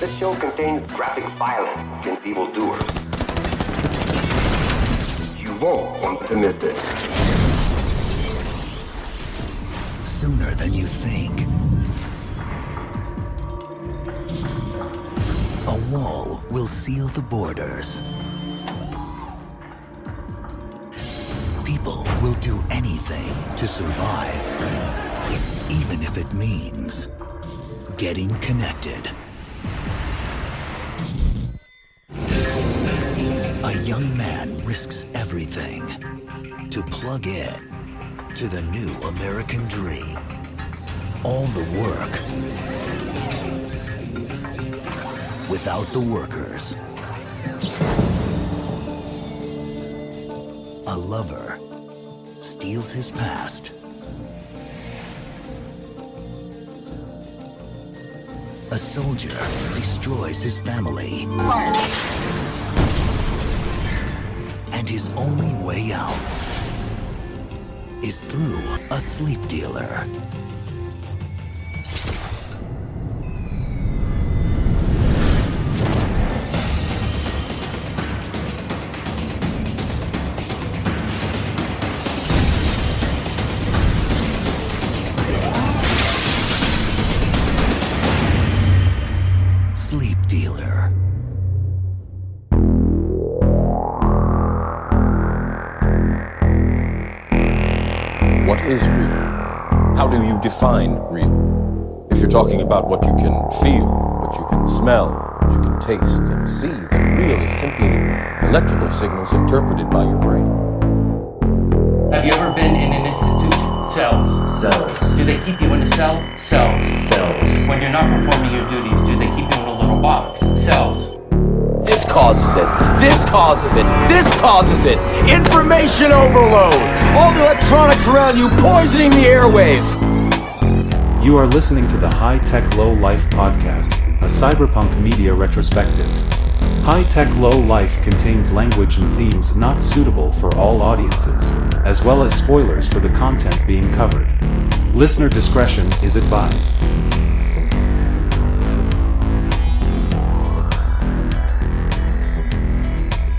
This show contains graphic violence against evildoers. You won't want to miss it. Sooner than you think. A wall will seal the borders. People will do anything to survive, even if it means getting connected. A young man risks everything to plug in to the new American dream. All the work without the workers. A lover steals his past. A soldier destroys his family. And his only way out is through a sleep dealer. Sleep dealer. What is real? How do you define real? If you're talking about what you can feel, what you can smell, what you can taste and see, then real is simply electrical signals interpreted by your brain. Have you ever been in an institution? Cells. Cells. Do they keep you in a cell? Cells. Cells. When you're not performing your duties, do they keep you in a little box? Cells. This causes it. This causes it. This causes it. Information overload. All the electronics around you poisoning the airwaves. You are listening to the High Tech Low Life podcast, a cyberpunk media retrospective. High Tech Low Life contains language and themes not suitable for all audiences, as well as spoilers for the content being covered. Listener discretion is advised.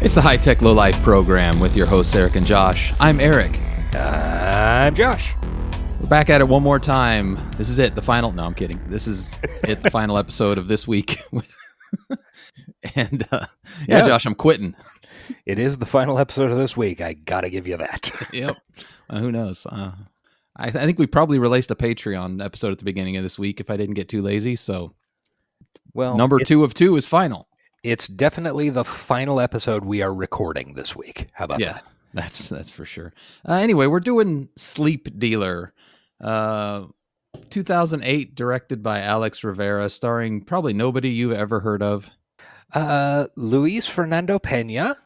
It's the High Tech Low Life program with your hosts Eric and Josh. I'm Eric. I'm Josh. We're back at it one more time. This is it, the final. No, I'm kidding. This is it, the final episode of this week. And yeah, Josh, I'm quitting. It is the final episode of this week. I gotta give you that. Yep. Who knows? I think we probably released a Patreon episode at the beginning of this week if I didn't get too lazy. So, Well, number 2 of 2 is final. It's definitely the final episode we are recording this week. How about that? That's for sure. Anyway, we're doing Sleep Dealer, 2008, directed by Alex Rivera, starring probably nobody you've ever heard of. Luis Fernando Pena.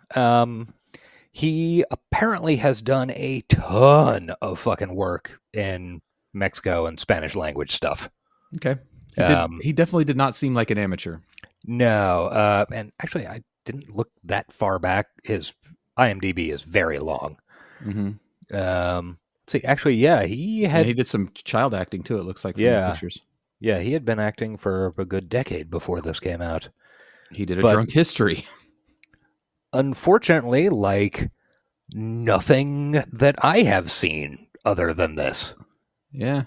He apparently has done a ton of fucking work in Mexico and Spanish language stuff. Okay. He definitely did not seem like an amateur. No, and actually, I didn't look that far back. His IMDb is very long. Mm-hmm. See, actually, yeah, he did some child acting too. It looks like from the pictures. Yeah, he had been acting for a good decade before this came out. He did a drunk history. Unfortunately, like nothing that I have seen other than this. Yeah.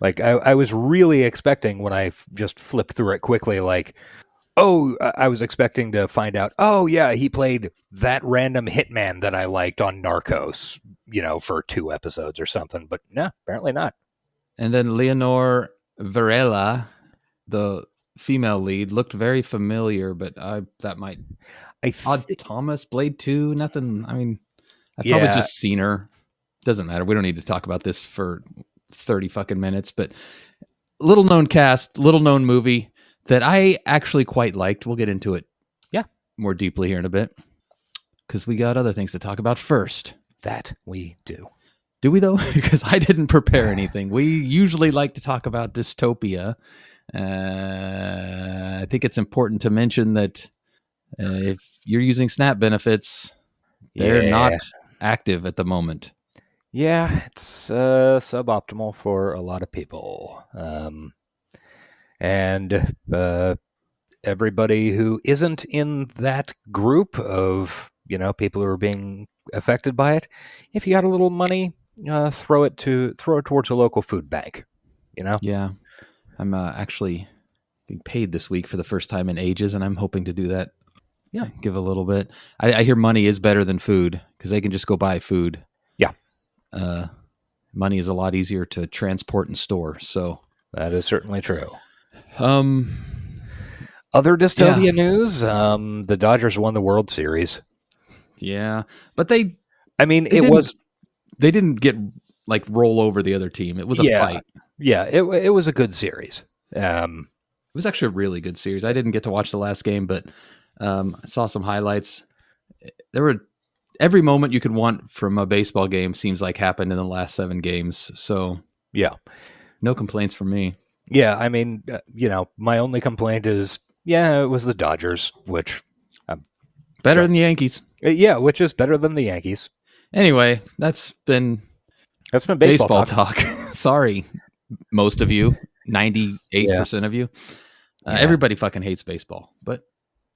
Like I was really expecting when I just flipped through it quickly, like, I was expecting to find out, yeah, he played that random hitman that I liked on Narcos, for 2 episodes or something. But no, apparently not. And then Leonor Varela, the female lead, looked very familiar, but Thomas, Blade 2, nothing. I mean, I've probably just seen her. Doesn't matter. We don't need to talk about this for 30 fucking minutes, but little known cast, little known movie that I actually quite liked. We'll get into it more deeply here in a bit because we got other things to talk about first. That we do. Do we though? Because I didn't prepare anything. We usually like to talk about dystopia. I think it's important to mention that if you're using SNAP benefits, they're not active at the moment. Yeah, it's suboptimal for a lot of people. And everybody who isn't in that group of, people who are being affected by it, if you got a little money, throw it towards a local food bank. Yeah, I'm actually being paid this week for the first time in ages, and I'm hoping to do that. Yeah. Give a little bit. I hear money is better than food because they can just go buy food. Yeah. Money is a lot easier to transport and store. So that is certainly true. Other dystopia news, the Dodgers won the World Series. Yeah, but they didn't get like roll over the other team. It was a fight. Yeah, it was a good series. It was actually a really good series. I didn't get to watch the last game, but I saw some highlights. There were every moment you could want from a baseball game seems like happened in the last 7 games. So yeah, no complaints from me. Yeah, I mean, my only complaint is, it was the Dodgers, which better than the Yankees. Yeah, which is better than the Yankees. Anyway, that's been baseball talk. Sorry, most of you, 98% of you. Everybody fucking hates baseball, but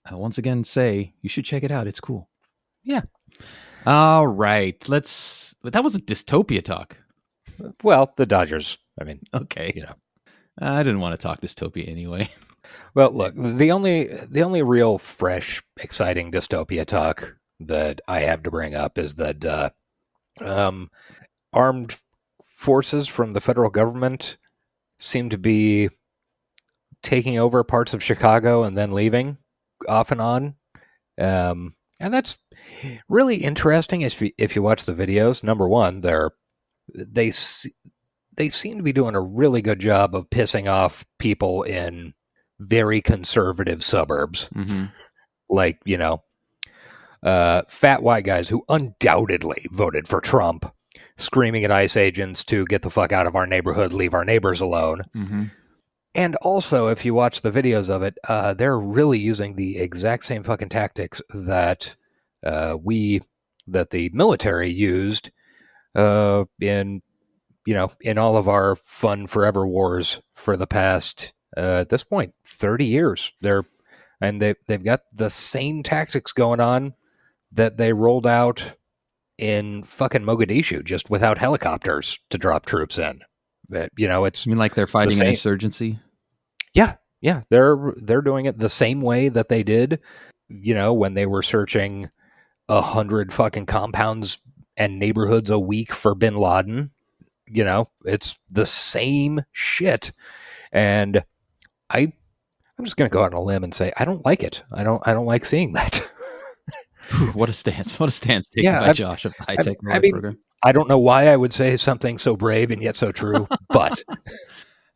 I once again say you should check it out. It's cool. Yeah. All right. That was a dystopia talk. Well, the Dodgers. I mean, okay. I didn't want to talk dystopia anyway. Well, look, the only real fresh, exciting dystopia talk that I have to bring up is that armed forces from the federal government seem to be taking over parts of Chicago and then leaving off and on. And that's really interesting if you watch the videos. Number one, they seem to be doing a really good job of pissing off people in very conservative suburbs. Mm-hmm. Like, fat white guys who undoubtedly voted for Trump, screaming at ICE agents to get the fuck out of our neighborhood, leave our neighbors alone. Mm-hmm. And also, if you watch the videos of it, they're really using the exact same fucking tactics that the military used in all of our fun forever wars for the past, at this point, 30 years. They've got the same tactics going on that they rolled out in fucking Mogadishu, just without helicopters to drop troops in. But, it's... You mean like they're fighting an insurgency? Yeah. They're doing it the same way that they did, when they were searching 100 fucking compounds and neighborhoods a week for bin Laden. It's the same shit. And I'm just going to go out on a limb and say, I don't like it. I don't like seeing that. What a stance taken by Josh of the High Tech Live program. I don't know why I would say something so brave and yet so true, but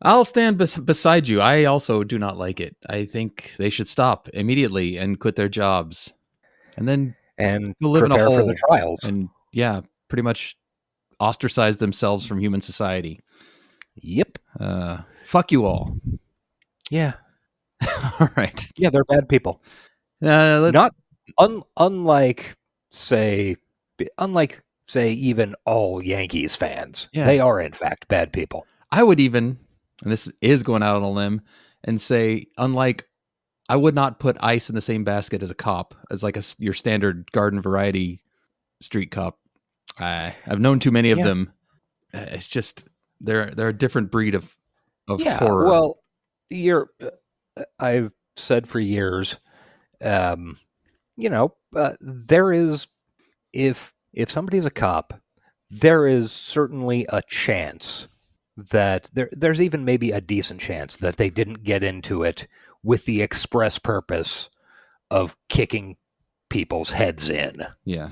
I'll stand beside you. I also do not like it. I think they should stop immediately and quit their jobs and then go live in a hole for the trials. And pretty much ostracize themselves from human society. Yep. Fuck you all. Yeah. All right. Yeah, they're bad people. Unlike say even all Yankees fans. Yeah. They are in fact bad people. I would even, and this is going out on a limb, and say I would not put ICE in the same basket as a cop, as like your standard garden variety street cop. I've known too many of them. It's just they're a different breed of horror. Well, I've said for years, there is if somebody's a cop, there is certainly a chance that there's even maybe a decent chance that they didn't get into it with the express purpose of kicking people's heads in. Yeah.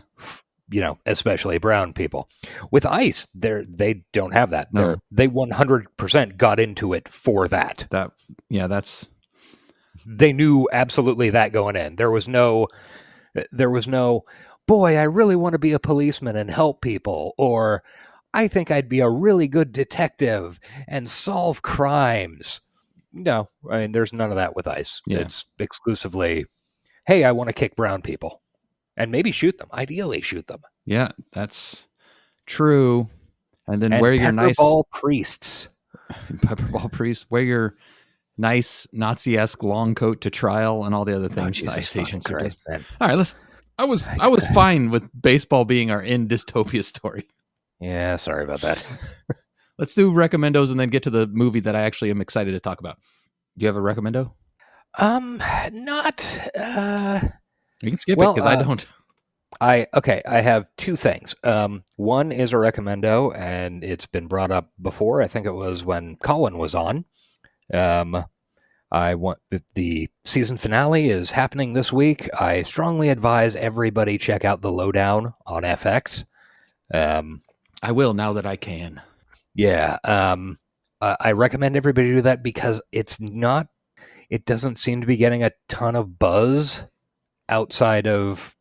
Especially brown people. With ICE, they don't have that. No. They 100% got into it for that. They knew absolutely that going in. There was no, boy, I really want to be a policeman and help people, or I think I'd be a really good detective and solve crimes. No, I mean, there's none of that with ICE. Yeah. It's exclusively, hey, I want to kick brown people. And maybe shoot them. Ideally, shoot them. Yeah, that's true. And then wear your nice pepperball priests. Pepperball priests. Wear your nice Nazi-esque long coat to trial and all the other things the Jesus ice agents are fucking doing. Christ, man. All right, I was fine with baseball being our end dystopia story. Yeah, sorry about that. Let's do recommendos and then get to the movie that I actually am excited to talk about. Do you have a recommendo? Not. You can skip it Well, because I don't. I have two things. One is a recommendo, and it's been brought up before. I think it was when Colin was on. I want the season finale is happening this week. I strongly advise everybody check out The Lowdown on FX. I will now that I can. Yeah. I recommend everybody do that because it doesn't seem to be getting a ton of buzz outside of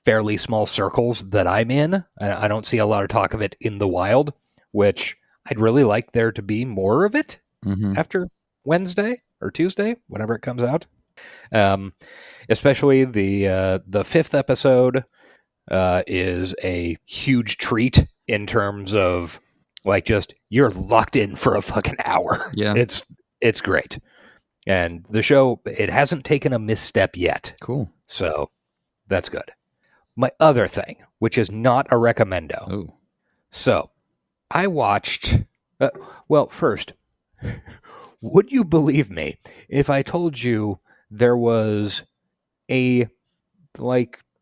fairly small circles that I'm in. I don't see a lot of talk of it in the wild, which I'd really like there to be more of it after Wednesday or Tuesday, whenever it comes out. Especially the fifth episode is a huge treat in terms of like just you're locked in for a fucking hour. Yeah, it's great, and the show it hasn't taken a misstep yet. Cool. So that's good. My other thing, which is not a recommendo. Oh, so I watched. Well, first, would you believe me if I told you there was a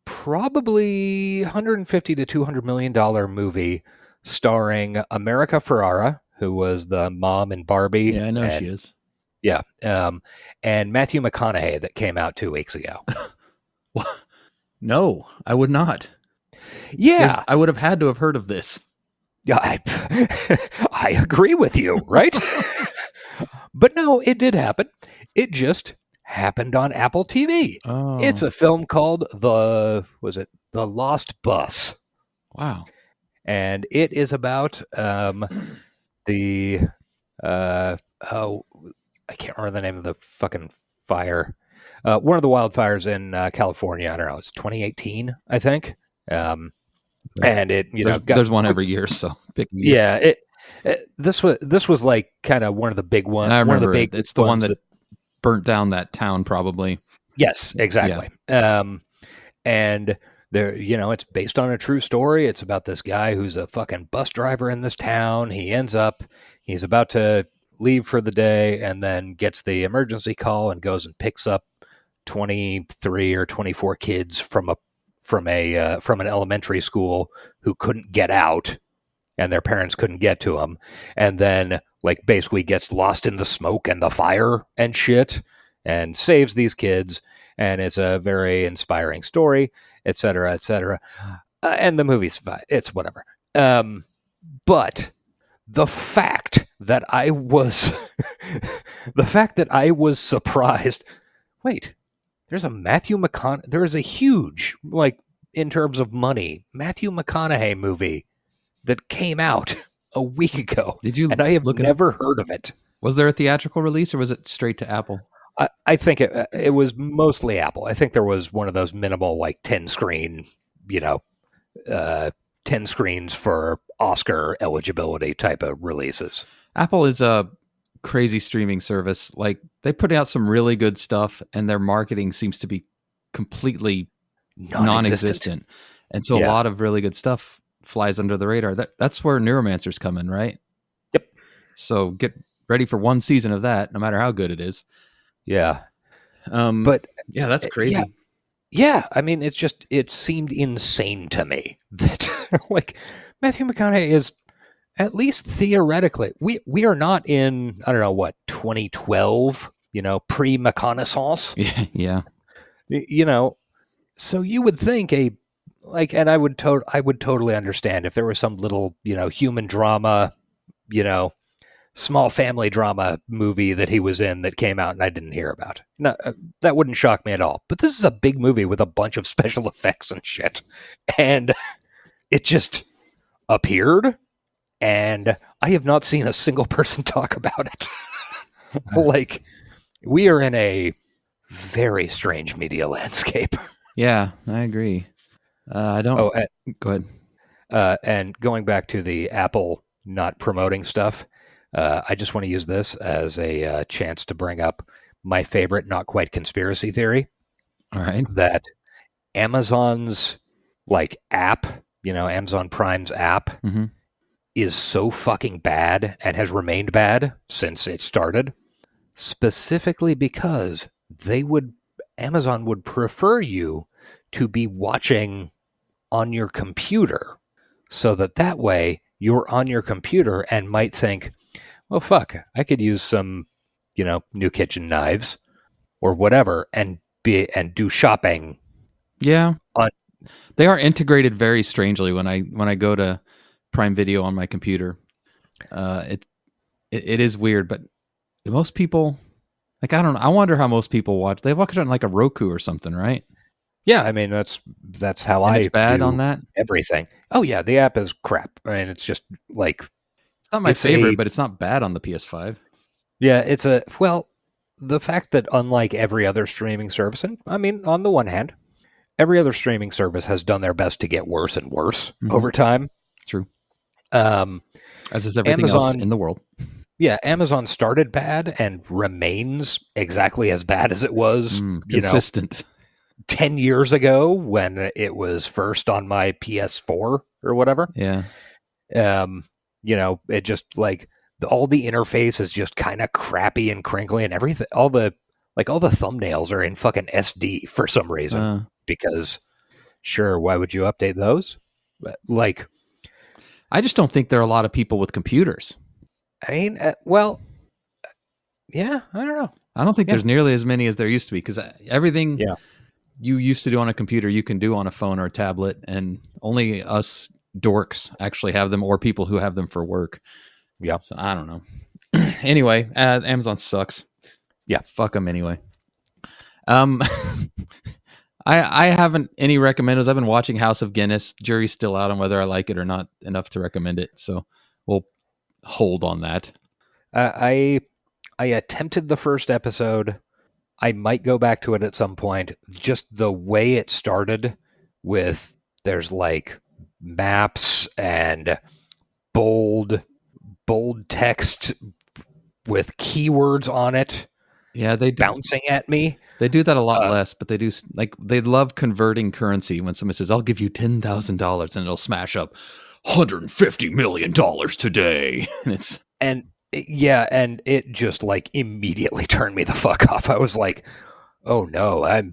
probably $150 to $200 million movie starring America Ferrara, who was the mom in Barbie? Yeah, I know she is. Yeah, and Matthew McConaughey that came out 2 weeks ago. No, I would not. Yeah, I would have had to have heard of this. Yeah, I agree with you, right? But no, it did happen. It just happened on Apple TV. Oh. It's a film called The Lost Bus. Wow. And it is about the I can't remember the name of the fucking fire. One of the wildfires in California. I don't know. It's 2018, I think. And it, there's one every year, so pick a year. Yeah. This was like kind of one of the big ones. I remember one of the big. It's the one that burnt down that town, probably. Yes, exactly. Yeah. And there, it's based on a true story. It's about this guy who's a fucking bus driver in this town. He's about to leave for the day, and then gets the emergency call and goes and picks up 23 or 24 kids from an elementary school who couldn't get out, and their parents couldn't get to them, and then basically gets lost in the smoke and the fire and shit, and saves these kids, and it's a very inspiring story, etc., etc. And the movie's it's whatever. But the fact that I was surprised. Wait. There's a Matthew McConaughey. There is a huge, in terms of money, Matthew McConaughey movie that came out a week ago. Did you? And I have never heard of it. Was there a theatrical release, or was it straight to Apple? I think it was mostly Apple. I think there was one of those minimal 10 screen, 10 screens for Oscar eligibility type of releases. Apple is a crazy streaming service. They put out some really good stuff, and their marketing seems to be completely non-existent. And so a lot of really good stuff flies under the radar. That's where Neuromancer's come in, right? Yep. So get ready for one season of that, no matter how good it is. Yeah. But yeah, that's crazy. Yeah. I mean, it seemed insane to me that Matthew McConaughey is, at least theoretically, we are not in, I don't know what, 2012, pre-McConaissance. Yeah. So you would think and I would totally understand if there was some little, human drama, small family drama movie that he was in that came out and I didn't hear about. No, that wouldn't shock me at all. But this is a big movie with a bunch of special effects and shit. And it just appeared, and I have not seen a single person talk about it. We are in a very strange media landscape. Yeah, I agree. I don't... Go ahead. And going back to the Apple not promoting stuff, I just want to use this as a chance to bring up my favorite, not quite conspiracy theory. All right. That Amazon's like app, Amazon Prime's app Mm-hmm. is so fucking bad and has remained bad since it started, specifically because Amazon would prefer you to be watching on your computer, so that way you're on your computer and might think, well, fuck, I could use some, new kitchen knives or whatever and do shopping. Yeah. On- They are integrated very strangely when I go to Prime Video on my computer. It is weird, but most people, like, I don't know. I wonder how most people watch. They watch it on like a Roku or something, right? Yeah, I mean that's how And I it's bad do on that. everything. Oh yeah, the app is crap. I mean, it's just like It's not my It's favorite, a- but it's not bad on the PS5. yeah, the fact that unlike every other streaming service, and I mean, on the one hand, every other streaming service has done their best to get worse and worse Mhm. over time. True. Um, As is everything else Amazon- in the world. yeah, Amazon started bad and remains exactly as bad as it was, Consistent. 10 years ago when it was first on my PS4 or whatever. Yeah. It just like all the interface is just kind of crappy and crinkly and everything. All the thumbnails are in fucking SD for some reason, because sure, why would you update those? But, like, I just don't think there are a lot of people with computers. I mean, yeah, I don't know. I don't think Yeah. there's nearly as many as there used to be, because everything Yeah. you used to do on a computer, you can do on a phone or a tablet, and only us dorks actually have them, or people who have them for work. Yeah. So I don't know. Anyway, Amazon sucks. Yeah. Fuck them anyway. I haven't any recommenders. I've been watching House of Guinness. Jury's still out on whether I like it or not enough to recommend it. So we'll hold on that. I attempted the first episode. I might go back to it at some point. Just the way it started with there's like maps and bold text with keywords on it. Yeah, they do. Bouncing at me. They do that a lot less, but they do, like, they love converting currency. When somebody says, "I'll give you $10,000," and it'll smash up $150 million today, And it just like immediately turned me the fuck off. I was like, oh no, I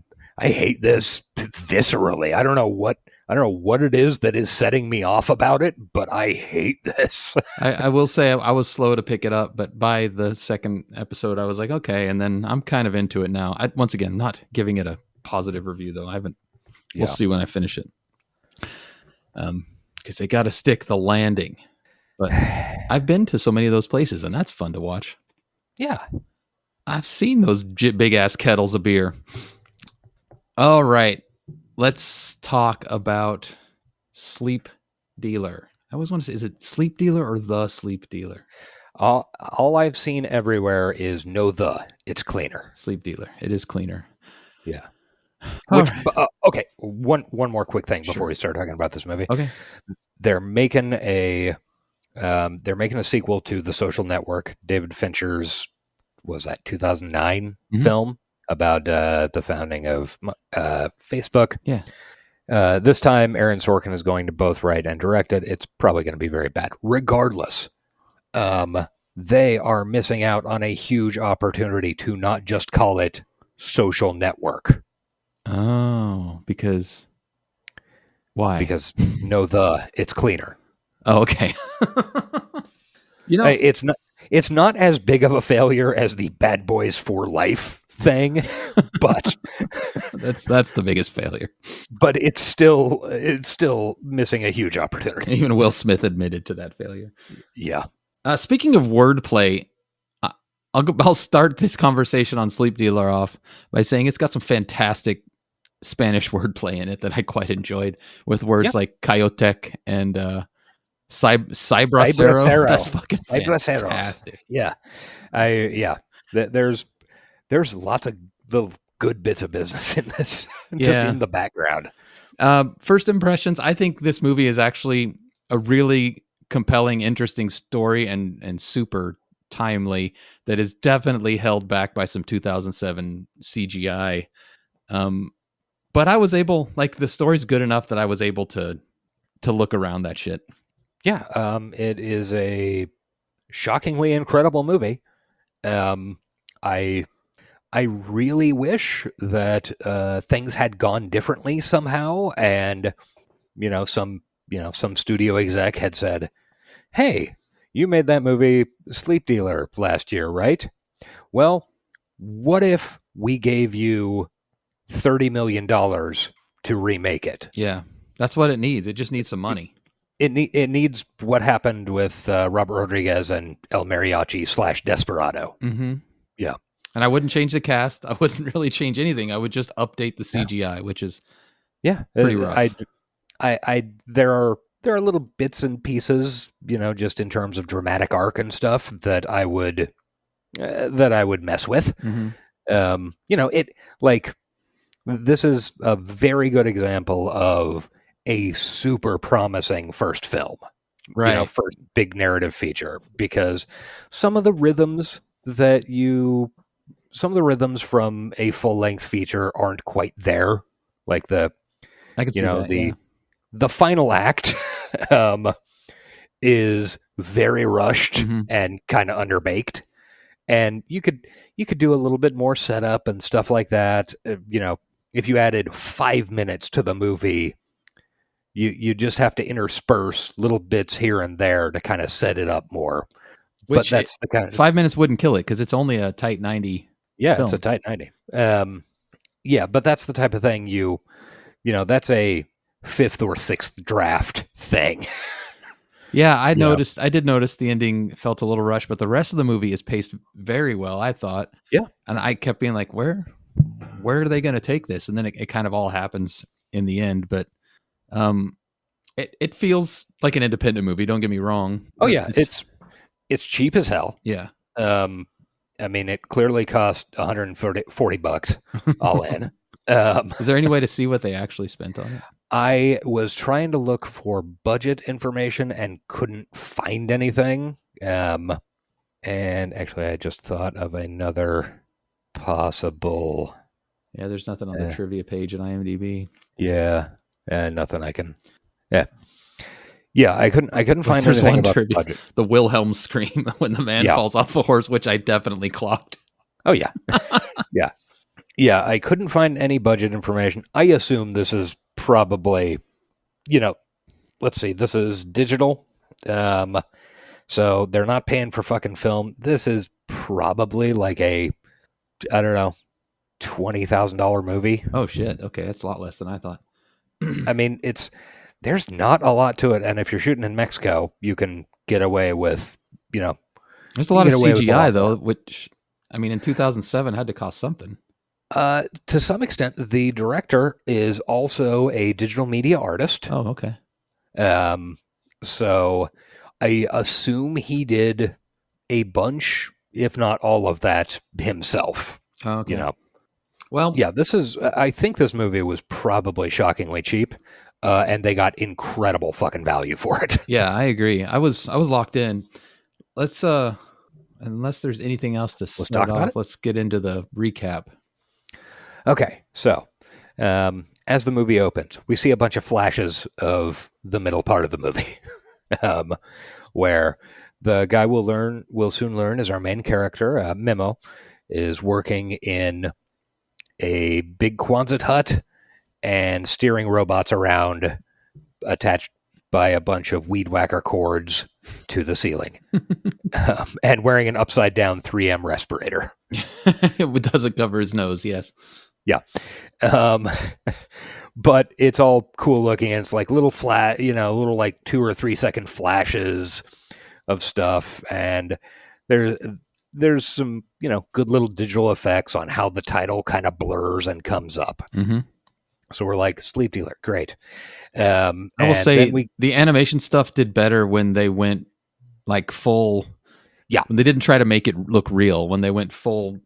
hate this viscerally. I don't know what it is that is setting me off about it, but I hate this. I will say I was slow to pick it up, but by the second episode, I was like, okay, and then I'm kind of into it now. Once again, not giving it a positive review though. I haven't. We'll see when I finish it. Because they got to stick the landing. But I've been to so many of those places, and that's fun to watch. Yeah. I've seen those big ass kettles of beer. All right. Let's talk about Sleep Dealer. I always want to say, is it Sleep Dealer or The Sleep Dealer? All I've seen everywhere is it's cleaner. Sleep Dealer. It is cleaner. Yeah. All Which, right. okay, one more quick thing before Sure. we start talking about this movie. Okay. They're making a sequel to The Social Network, David Fincher's, was that 2009 Mhm. film about the founding of Facebook. Yeah. This time, Aaron Sorkin is going to both write and direct it. It's probably going to be very bad. Regardless, they are missing out on a huge opportunity to not just call it Social Network. Oh, because why? Because it's cleaner. Oh, okay. You know, It's not as big of a failure as the Bad Boys for Life thing, but that's the biggest failure. but it's still missing a huge opportunity. Even Will Smith admitted to that failure. Yeah. Speaking of wordplay, I'll start this conversation on Sleep Dealer off by saying it's got some fantastic Spanish wordplay in it that I quite enjoyed, with words like coyote and cybracero. That's fucking fantastic. Yeah. There's lots of little good bits of business in this, just in the background. First impressions, I think this movie is actually a really compelling, interesting story and super timely, that is definitely held back by some 2007 CGI. But I was able, like, the story's good enough that I was able to look around that shit. Yeah, it is a shockingly incredible movie. I really wish that things had gone differently somehow, and some studio exec had said, "Hey, you made that movie Sleep Dealer last year, right? Well, what if we gave you $30 million to remake it?" Yeah, that's what it needs. It just needs some money. It needs what happened with Robert Rodriguez and El Mariachi / Desperado. Mm-hmm. Yeah. And I wouldn't change the cast. I wouldn't really change anything. I would just update the CGI, which is pretty rough. There are little bits and pieces, just in terms of dramatic arc and stuff that I would mess with. Mm-hmm. This is a very good example of a super promising first film, right? First big narrative feature, because some of the rhythms from a full length feature aren't quite there. Like I can see that, the final act is very rushed mm-hmm. and kind of underbaked, and you could do a little bit more setup and stuff like that. If you added 5 minutes to the movie, you just have to intersperse little bits here and there to kind of set it up more. But that's the kind of 5 minutes wouldn't kill it, because it's only a tight 90. Yeah, film. It's a tight 90. Yeah, but that's the type of thing that's a 5th or 6th draft thing. Yeah, I did notice the ending felt a little rushed, but the rest of the movie is paced very well, I thought. Yeah. And I kept being like, where are they going to take this? And then it kind of all happens in the end, but it feels like an independent movie, don't get me wrong. Oh yeah, it's cheap as hell. Yeah. I mean, it clearly cost $140 all in. Is there any way to see what they actually spent on it? I was trying to look for budget information and couldn't find anything. And actually, I just thought of another possible. Yeah, there's nothing on the trivia page at IMDb. Yeah, nothing I can. Yeah, I couldn't find anything about the budget. The Wilhelm scream when the man falls off a horse, which I definitely clocked. Oh yeah, yeah. I couldn't find any budget information. I assume this is probably, let's see, this is digital, so they're not paying for fucking film. This is probably like a, I don't know, $20,000 movie. Oh shit! Okay, that's a lot less than I thought. I mean, there's not a lot to it, and if you're shooting in Mexico, you can get away with, There's a lot of CGI though, which, I mean, in 2007 had to cost something. To some extent, the director is also a digital media artist. Oh, okay. So I assume he did a bunch, if not all of that himself. Oh, okay. Well, yeah, I think this movie was probably shockingly cheap, and they got incredible fucking value for it. Yeah, I agree. I was locked in. Let's unless there's anything else to start off, let's get into the recap. Okay, so as the movie opens, we see a bunch of flashes of the middle part of the movie, where the guy we'll soon learn is our main character, Memo, is working in a big Quonset hut and steering robots around, attached by a bunch of weed whacker cords to the ceiling, and wearing an upside down 3M respirator. It doesn't cover his nose, yes. Yeah. But it's all cool looking, and it's like little little like 2 or 3 second flashes of stuff, and there's some good little digital effects on how the title kind of blurs and comes up. Mm-hmm. So we're like, Sleep Dealer, great. I will say the animation stuff did better when they went like full. Yeah, when they didn't try to make it look real, when they went full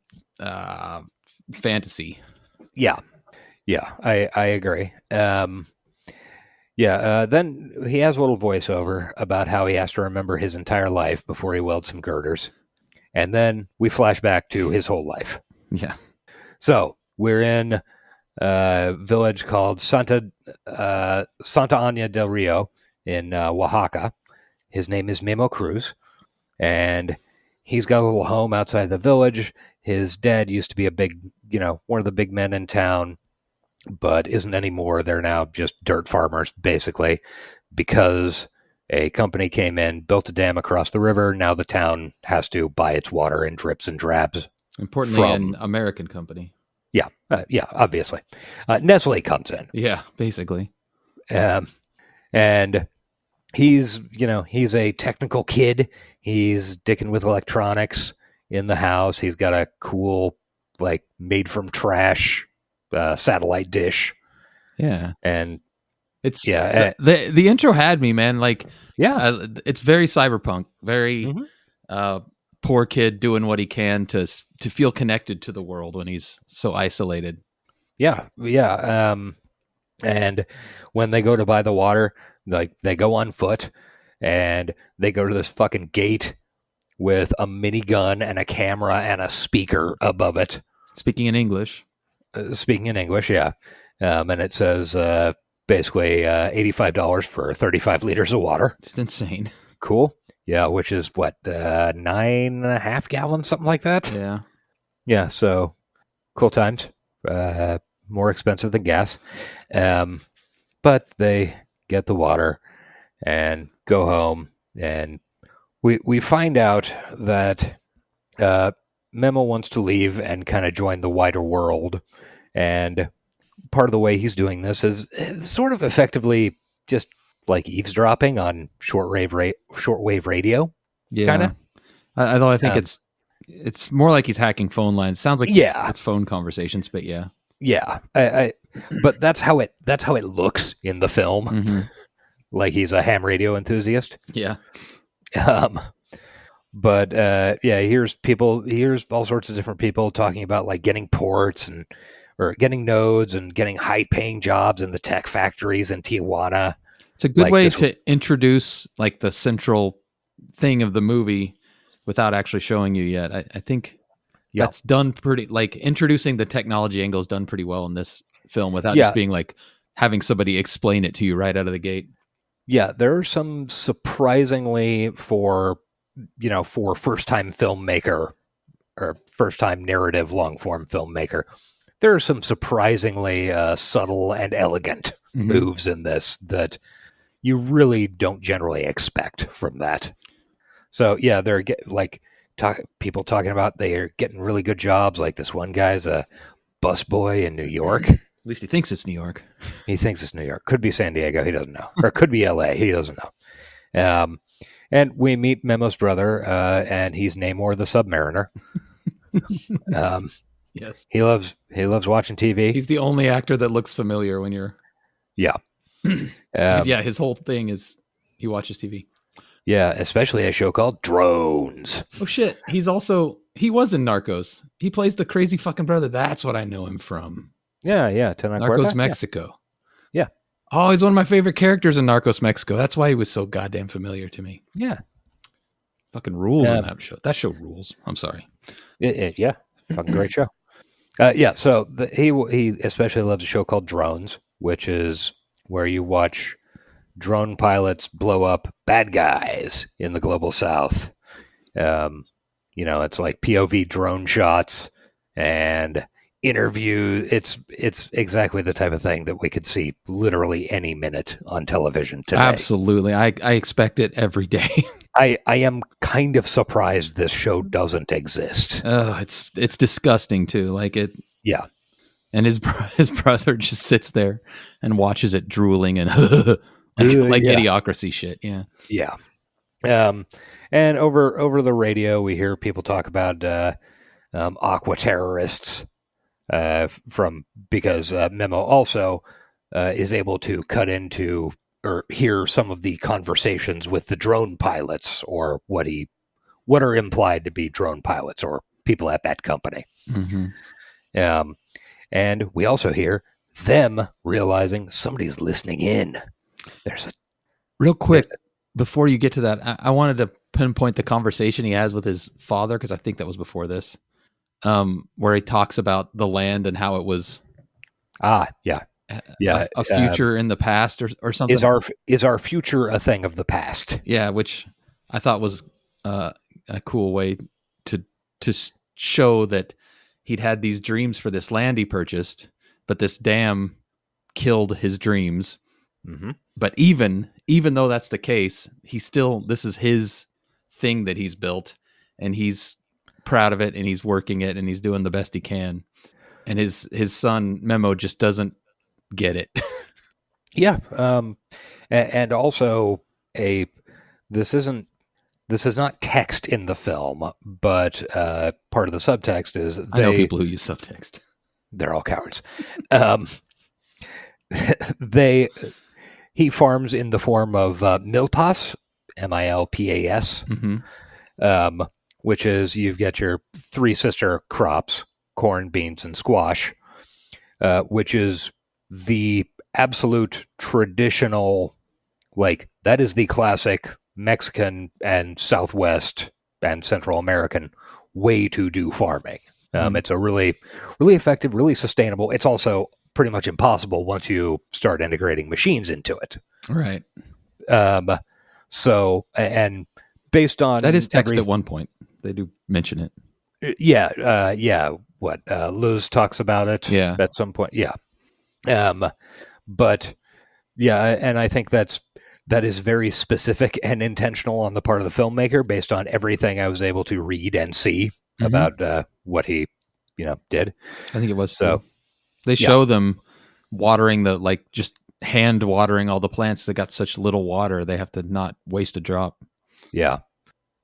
fantasy. Yeah, I agree. Then he has a little voiceover about how he has to remember his entire life before he welds some girders. And then we flash back to his whole life. Yeah. So we're in a village called Santa Ana del Rio in Oaxaca. His name is Memo Cruz, and he's got a little home outside the village. His dad used to be a big, one of the big men in town, but isn't anymore. They're now just dirt farmers, basically, because a company came in, built a dam across the river. Now the town has to buy its water in drips and drabs. Importantly, an American company. Yeah, obviously. Nestle comes in. Yeah, basically. And he's a technical kid. He's dicking with electronics in the house. He's got a cool, made from trash satellite dish. Yeah. And it's the intro had me, man. It's very cyberpunk, very poor kid doing what he can to feel connected to the world when he's so isolated. Yeah. And when they go to buy the water, they go on foot, and they go to this fucking gate with a minigun and a camera and a speaker above it. Speaking in English, yeah. And it says basically $85 for 35 liters of water. It's insane. Cool. Yeah, which is what, 9.5 gallons, something like that? Yeah. Yeah, so cool times. More expensive than gas. But they get the water and go home, and we find out that Memo wants to leave and kind of join the wider world, and part of the way he's doing this is sort of effectively just like eavesdropping on shortwave radio. Yeah, kind of. Although I think it's more like he's hacking phone lines. Sounds like it's phone conversations, but yeah. But that's how it looks in the film. Mm-hmm. Like he's a ham radio enthusiast. Yeah. But here's all sorts of different people talking about like getting ports or getting nodes and getting high paying jobs in the tech factories in Tijuana. It's a good way to introduce like the central thing of the movie without actually showing you yet. I think that's done pretty, like introducing the technology angle is done pretty well in this film without just being like having somebody explain it to you right out of the gate. Yeah, there are some surprisingly for first-time filmmaker or first-time narrative long-form filmmaker, there are some surprisingly subtle and elegant moves in this that you really don't generally expect from that. So yeah, they're people talking about they're getting really good jobs. Like this one guy's a busboy in New York. At least he thinks it's New York. He thinks it's New York. Could be San Diego. He doesn't know. Or it could be LA. He doesn't know. And we meet Memo's brother, and he's Namor the Submariner. Yes. He loves watching TV. He's the only actor that looks familiar when you're... Yeah. His whole thing is he watches TV. Yeah, especially a show called Drones. Oh, shit. He was in Narcos. He plays the crazy fucking brother. That's what I know him from. Yeah. Narcos Mexico. Yeah. Oh, he's one of my favorite characters in Narcos Mexico. That's why he was so goddamn familiar to me. Yeah. Fucking rules in that show. That show rules. I'm sorry. Yeah. Fucking great show. So he especially loves a show called Drones, which is where you watch drone pilots blow up bad guys in the global south. It's like POV drone shots and interview. It's exactly the type of thing that we could see literally any minute on television today. Absolutely. I expect it every day. I am kind of surprised this show doesn't exist. Oh, it's disgusting too. Like it. Yeah. And his brother just sits there and watches it drooling and idiocracy shit. Yeah. Yeah. And over the radio, we hear people talk about aqua terrorists because Memo also is able to cut into or hear some of the conversations with the drone pilots or what are implied to be drone pilots or people at that company. Mm-hmm. And we also hear them realizing somebody's listening in. Real quick, before you get to that, I wanted to pinpoint the conversation he has with his father, because I think that was before this, where he talks about the land and how it was yeah. a future in the past or something. Is our future a thing of the past? Yeah, which I thought was a cool way to show that he'd had these dreams for this land he purchased, but this dam killed his dreams. Mm-hmm. But even though that's the case, this is his thing that he's built, and he's proud of it, and he's working it, and he's doing the best he can. And his son Memo just doesn't get it. Yeah. And also this is not text in the film, but part of the subtext is I know people who use subtext. They're all cowards. He farms in the form of milpas, milpas, which is you've got your three sister crops, corn, beans, and squash, which is the absolute traditional, like that is the classic Mexican and Southwest and Central American way to do farming. It's a really, really effective, really sustainable. It's also pretty much impossible once you start integrating machines into it. Right. So, and based on that is text at one point, they do mention it. Yeah. What Luz talks about it. Yeah. At some point. Yeah. But yeah, and I think that is very specific and intentional on the part of the filmmaker based on everything I was able to read and see about what he, did. I think it was so. They show them watering just hand watering all the plants that got such little water. They have to not waste a drop. Yeah.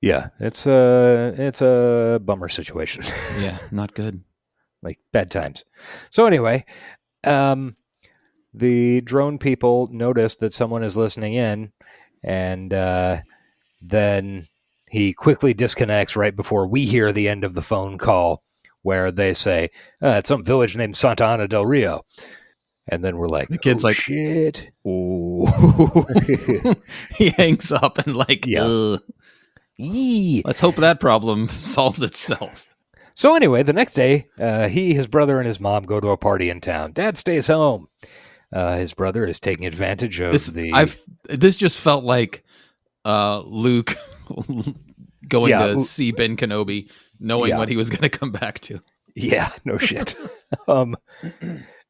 Yeah. It's a bummer situation. Yeah. Not good. Like bad times. So anyway, the drone people notice that someone is listening in, and then he quickly disconnects right before we hear the end of the phone call, where they say, it's some village named Santa Ana del Rio. And then we're like, the kid's like, shit. Oh, he hangs up and let's hope that problem solves itself. So anyway, the next day, his brother, and his mom go to a party in town. Dad stays home. His brother is taking advantage of this just felt like Luke going to see Ben Kenobi, knowing what he was going to come back to. Yeah, no shit.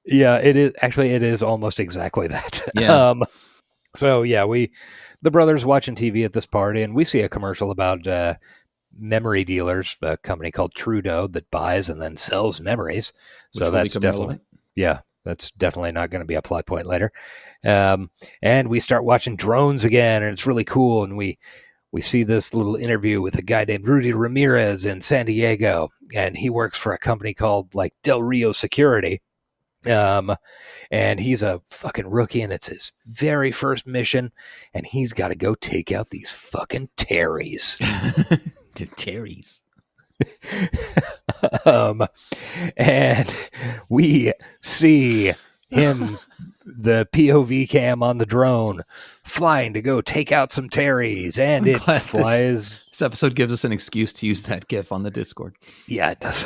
Yeah, it is. Actually, it is almost exactly that. Yeah. So yeah, the brothers watching TV at this party, and we see a commercial about memory dealers, a company called Trudeau that buys and then sells memories. So that's definitely that's definitely not going to be a plot point later. And we start watching drones again, and it's really cool. And we see this little interview with a guy named Rudy Ramirez in San Diego, and he works for a company called Del Rio Security. And he's a fucking rookie, and it's his very first mission, and he's got to go take out these fucking Terrys. The Terrys. And we see him, the POV cam on the drone, flying to go take out some Terrys, and it flies. This episode gives us an excuse to use that GIF on the Discord. Yeah, it does.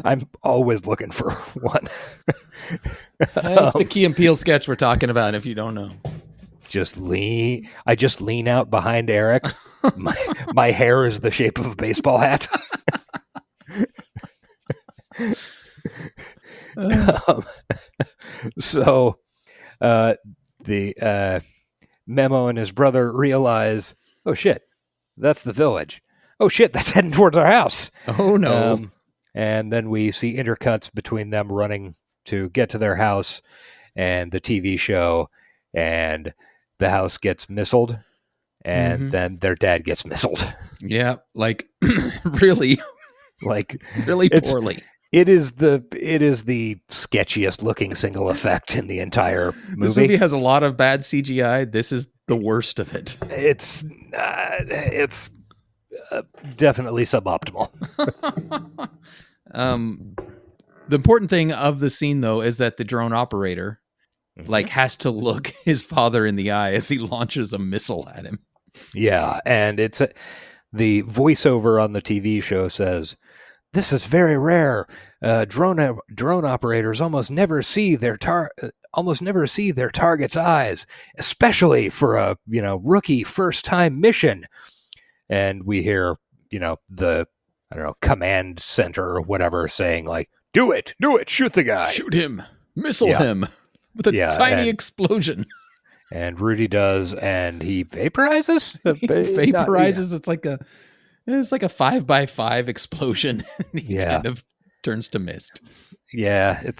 I'm always looking for one. That's the Key and Peele sketch we're talking about, if you don't know. I just lean out behind Eric. My hair is the shape of a baseball hat. So the Memo and his brother realize, oh shit, that's the village. Oh shit, that's heading towards our house. Oh no. And then we see intercuts between them running to get to their house and the TV show, and the house gets missiled, and then their dad gets missiled. Yeah, really, really poorly. It is the sketchiest looking single effect in the entire movie. This movie has a lot of bad CGI. This is the worst of it. It's definitely suboptimal. The important thing of the scene, though, is that the drone operator has to look his father in the eye as he launches a missile at him. Yeah, and it's the voiceover on the TV show says, "This is very rare. Drone operators almost never see their target's eyes, especially for a rookie first time mission." And we hear the command center or whatever saying like, "Do it, shoot the guy, Shoot him, missile him with a tiny explosion." And Rudy does, and he vaporizes. Vaporizes. It's like a 5x5 explosion. He kind of turns to mist. Yeah, it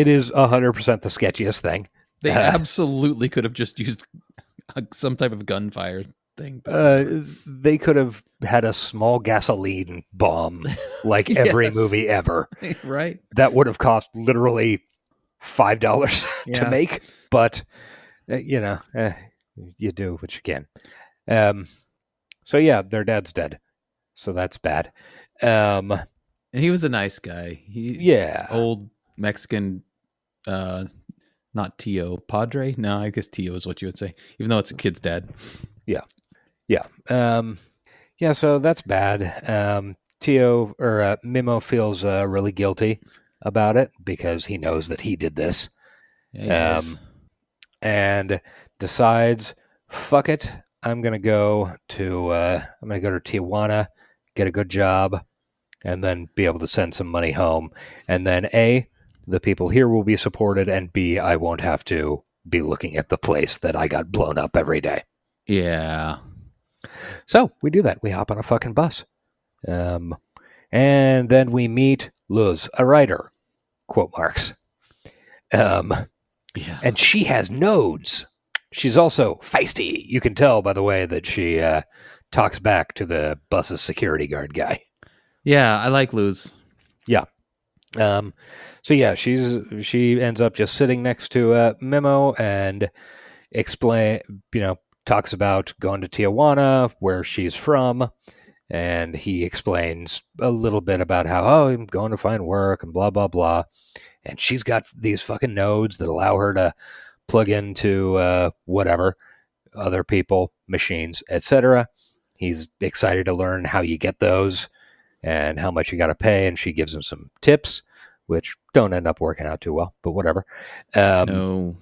is 100% the sketchiest thing. They absolutely could have just used some type of gunfire thing. They could have had a small gasoline bomb, like every movie ever. Right. That would have cost literally $5 to make, but you do what you can. So yeah, their dad's dead, so that's bad. And he was a nice guy. Old Mexican, not Tio, Padre. No, I guess Tio is what you would say, even though it's a kid's dad. Yeah. So that's bad. Tio or Mimo feels really guilty about it because he knows that he did this. Yeah, and decides, fuck it, I'm gonna go to Tijuana, get a good job, and then be able to send some money home. And then A, the people here will be supported, and B, I won't have to be looking at the place that I got blown up every day. Yeah. So we do that. We hop on a fucking bus. And then we meet Luz, a writer, quote marks. And she has nodes. She's also feisty. You can tell by the way that she talks back to the bus's security guard guy. Yeah, I like Luz. Yeah. So yeah, she ends up just sitting next to Memo and talks about going to Tijuana, where she's from, and he explains a little bit about how, I'm going to find work and blah, blah, blah. And she's got these fucking nodes that allow her to plug into whatever, other people, machines, etc. He's excited to learn how you get those and how much you got to pay, and she gives him some tips, which don't end up working out too well, but whatever. No.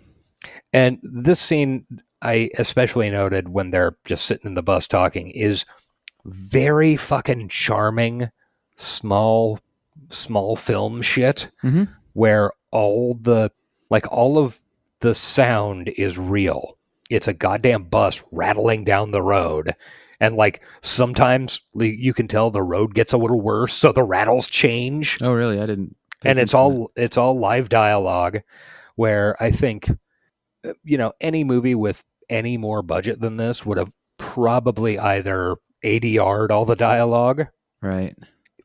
And this scene, I especially noted when they're just sitting in the bus talking, is very fucking charming, small film shit, where all of the sound is real. It's a goddamn bus rattling down the road. And sometimes you can tell the road gets a little worse, so the rattles change. Oh, really? I didn't. And it's all live dialogue, where I think, any movie with any more budget than this would have probably either ADR'd all the dialogue, right,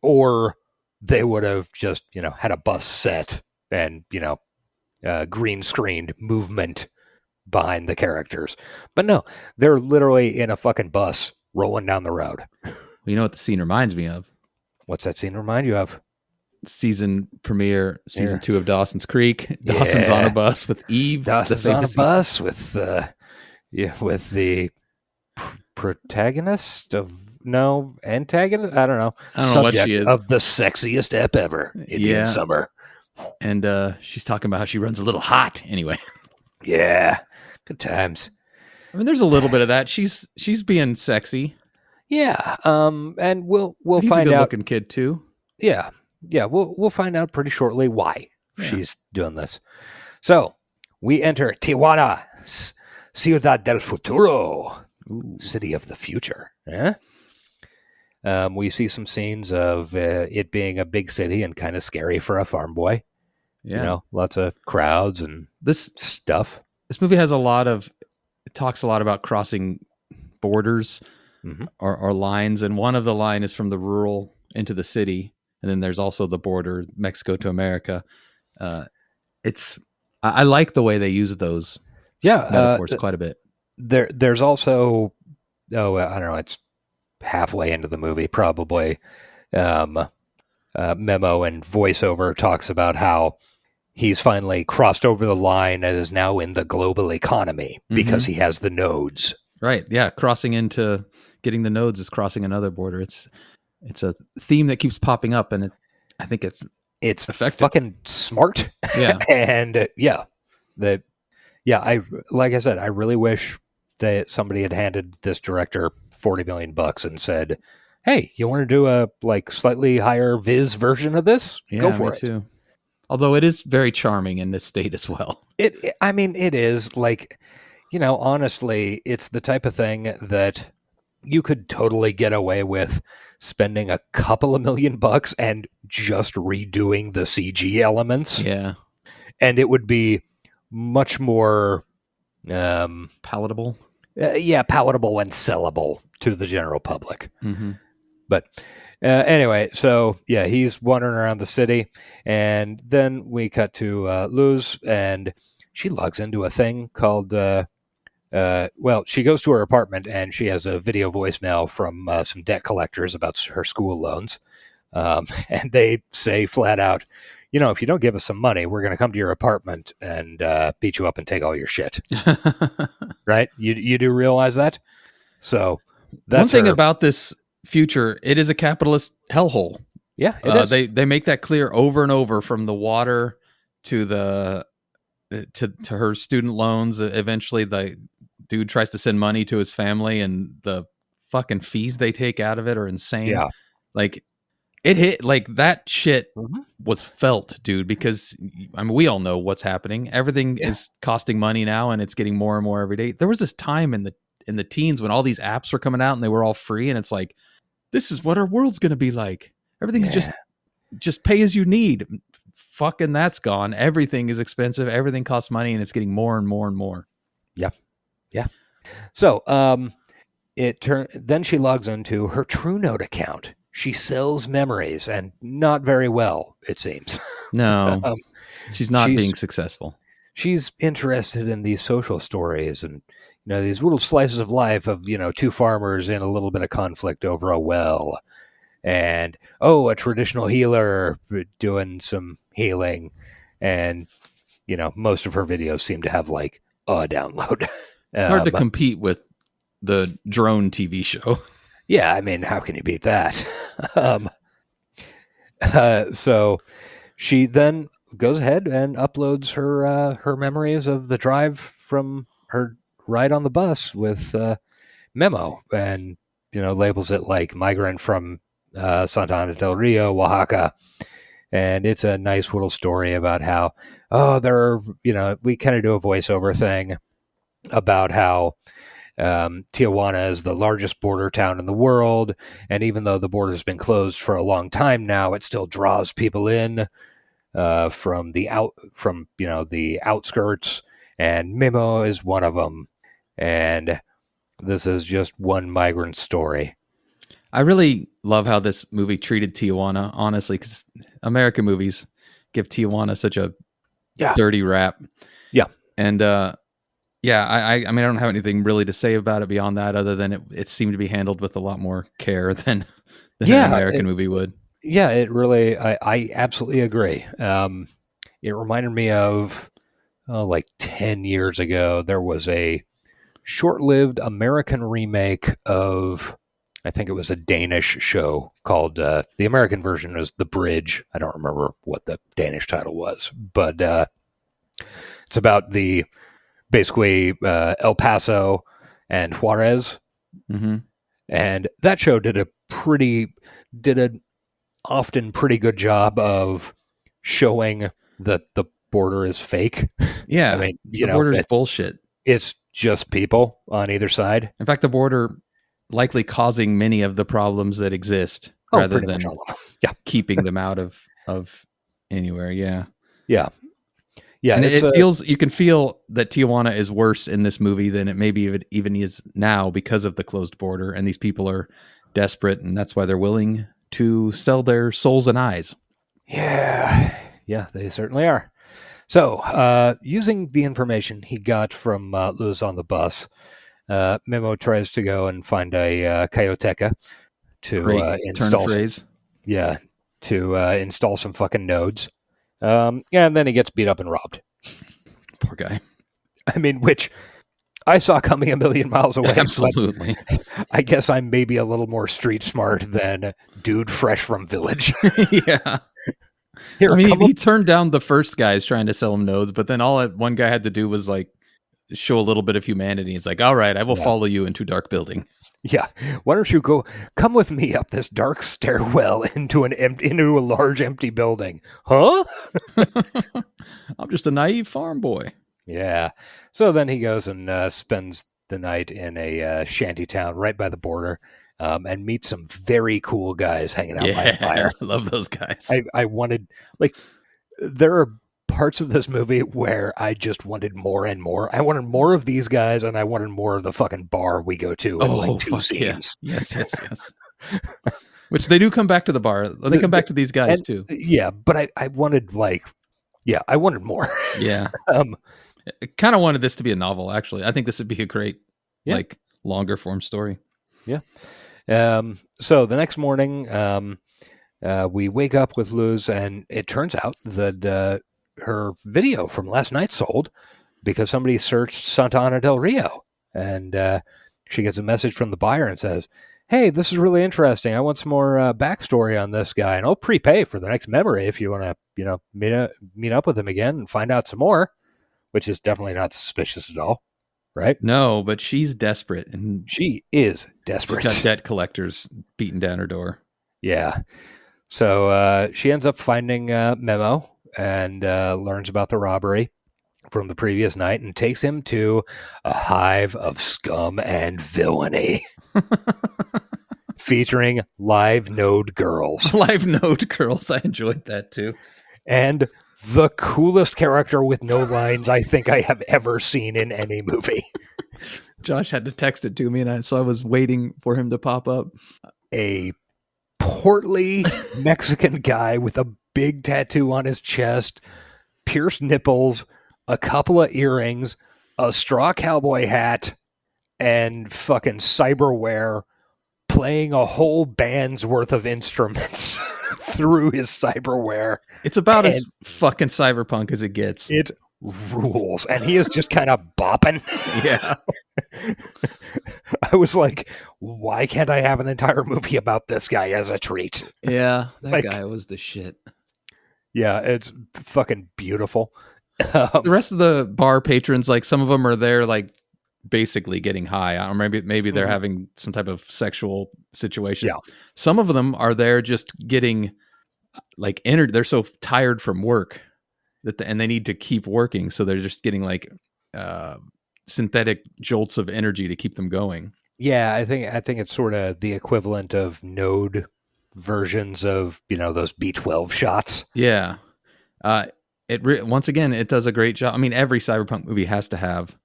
or they would have just had a bus set and green screened movement behind the characters. But no, they're literally in a fucking bus rolling down the road. Well, you know what the scene reminds me of? What's that scene remind you of? Season 2 of Dawson's Creek. Dawson's on a bus with Eve. Dawson's on a bus with the protagonist antagonist. I don't know what she is. Of the sexiest ep ever. Indian Summer. And she's talking about how she runs a little hot. Anyway. Yeah, good times. I mean, there's a little bit of that. She's being sexy. Yeah. And we'll He's find a out. good-looking kid too. Yeah. We'll find out pretty shortly why she's doing this. So we enter Tijuana, Ciudad del Futuro, city of the future. Yeah. We see some scenes of it being a big city and kind of scary for a farm boy. Yeah. Lots of crowds and this stuff. This movie has it talks a lot about crossing borders or lines. And one of the line is from the rural into the city. And then there's also the border, Mexico to America. I like the way they use those metaphors quite a bit. There's also, I don't know, it's halfway into the movie probably. Memo and voiceover talks about how he's finally crossed over the line and is now in the global economy because he has the nodes. Right. Yeah. Crossing into getting the nodes is crossing another border. It's a theme that keeps popping up, and I think it's effective. Fucking smart. Yeah. And I like I said, I really wish that somebody had handed this director $40 million and said, "Hey, you want to do a like slightly higher Viz version of this? Yeah, Go for me it." too. Although it is very charming in this state as well. I mean, it is like, honestly, it's the type of thing that you could totally get away with spending a couple of $1 million and just redoing the CG elements. Yeah. And it would be much more palatable. Palatable and sellable to the general public. Mm-hmm. But anyway, so yeah, he's wandering around the city, and then we cut to Luz, and she logs into a thing called. She goes to her apartment, and she has a video voicemail from some debt collectors about her school loans, and they say flat out, if you don't give us some money, we're going to come to your apartment and beat you up and take all your shit. Right? You do realize that? So that's one thing about this future, it is a capitalist hellhole. Yeah, it is. They make that clear over and over, from the water to the to her student loans. Eventually, the dude tries to send money to his family, and the fucking fees they take out of it are insane. Yeah, like it hit like that shit was felt, dude. Because I mean, we all know what's happening. Everything is costing money now, and it's getting more and more every day. There was this time in the teens when all these apps were coming out and they were all free, and it's like, this is what our world's going to be like. Everything's just pay as you need. Fucking that's gone. Everything is expensive. Everything costs money, and it's getting more and more and more. Yeah. Yeah. So, then she logs into her True Note account. She sells memories, and not very well, it seems. No, she's not being successful. She's interested in these social stories and, these little slices of life of, two farmers in a little bit of conflict over a well, and, a traditional healer doing some healing. And, most of her videos seem to have like a download. Hard to compete with the drone TV show. Yeah, I mean, how can you beat that? So she then goes ahead and uploads her memories of the drive from her ride on the bus with Memo, and labels it like migrant from Santa Ana del Rio, Oaxaca. And it's a nice little story about how we kind of do a voiceover thing about how Tijuana is the largest border town in the world, and even though the border has been closed for a long time now, it still draws people in from the outskirts, and Memo is one of them. And this is just one migrant story. I really love how this movie treated Tijuana, honestly, because American movies give Tijuana such a dirty rap. Yeah. And I mean, I don't have anything really to say about it beyond that, other than it seemed to be handled with a lot more care than an American movie would. Yeah, it really, I absolutely agree. It reminded me of, like 10 years ago, there was a short-lived American remake of, I think it was a Danish show called, the American version was The Bridge. I don't remember what the Danish title was, but it's about basically El Paso and Juarez. Mm-hmm. And that show did an often pretty good job of showing that the border is fake. Yeah. I mean, the border is bullshit. It's just people on either side. In fact, the border likely causing many of the problems that exist rather than keeping them out of anywhere. Yeah. Yeah. Yeah. And it feels, you can feel that Tijuana is worse in this movie than it maybe even is now because of the closed border. And these people are desperate, and that's why they're willing to sell their souls and eyes. Yeah. Yeah, they certainly are. So, using the information he got from Luz on the bus, Memo tries to go and find a Kaioteca to install. Yeah, to install some fucking nodes. And then he gets beat up and robbed. Poor guy. I mean, which I saw coming a million miles away. Absolutely. I guess I'm maybe a little more street smart than dude fresh from village. Yeah. Here, I mean, come he up- turned down the first guys trying to sell him nodes, but then all that one guy had to do was like show a little bit of humanity. He's like, all right, I will follow you into dark building. Yeah. Why don't you come with me up this dark stairwell into into a large empty building? Huh? I'm just a naive farm boy. Yeah. So then he goes and spends the night in a shanty town right by the border, and meets some very cool guys hanging out by a fire. I love those guys. I wanted, like, there are parts of this movie where I just wanted more and more. I wanted more of these guys, and I wanted more of the fucking bar we go to in like 2 scenes. Yeah. Yes. Which they do come back to the bar. They come back to these guys too. Yeah, but I wanted I wanted more. Yeah. I kind of wanted this to be a novel, actually. I think this would be a great, like, longer form story. Yeah. So the next morning, we wake up with Luz, and it turns out that her video from last night sold because somebody searched Santa Ana del Rio, and she gets a message from the buyer and says, "Hey, this is really interesting. I want some more backstory on this guy, and I'll prepay for the next memory if you want to, meet up with him again and find out some more." Which is definitely not suspicious at all, right? No, but she's desperate, and she is desperate. She's got debt collectors beating down her door. Yeah. So she ends up finding Memo and learns about the robbery from the previous night and takes him to a hive of scum and villainy. Featuring live node girls. Live node girls. I enjoyed that too. And the coolest character with no lines I think I have ever seen in any movie. Josh had to text it to me, and so I was waiting for him to pop up. A portly Mexican guy with a big tattoo on his chest, pierced nipples, a couple of earrings, a straw cowboy hat, and fucking cyberware, playing a whole band's worth of instruments through his cyberware. It's about as fucking cyberpunk as it gets. It rules. And he is just kind of bopping. Yeah. I was like, why can't I have an entire movie about this guy as a treat? Yeah, that guy was the shit. Yeah, it's fucking beautiful. The rest of the bar patrons, like, some of them are there, like, basically getting high, or maybe they're having some type of sexual situation. Yeah. Some of them are there just getting like energy. They're so tired from work and they need to keep working, so they're just getting like synthetic jolts of energy to keep them going. Yeah, I think it's sort of the equivalent of node versions of those B12 shots. Yeah, once again, it does a great job. I mean, every cyberpunk movie has to have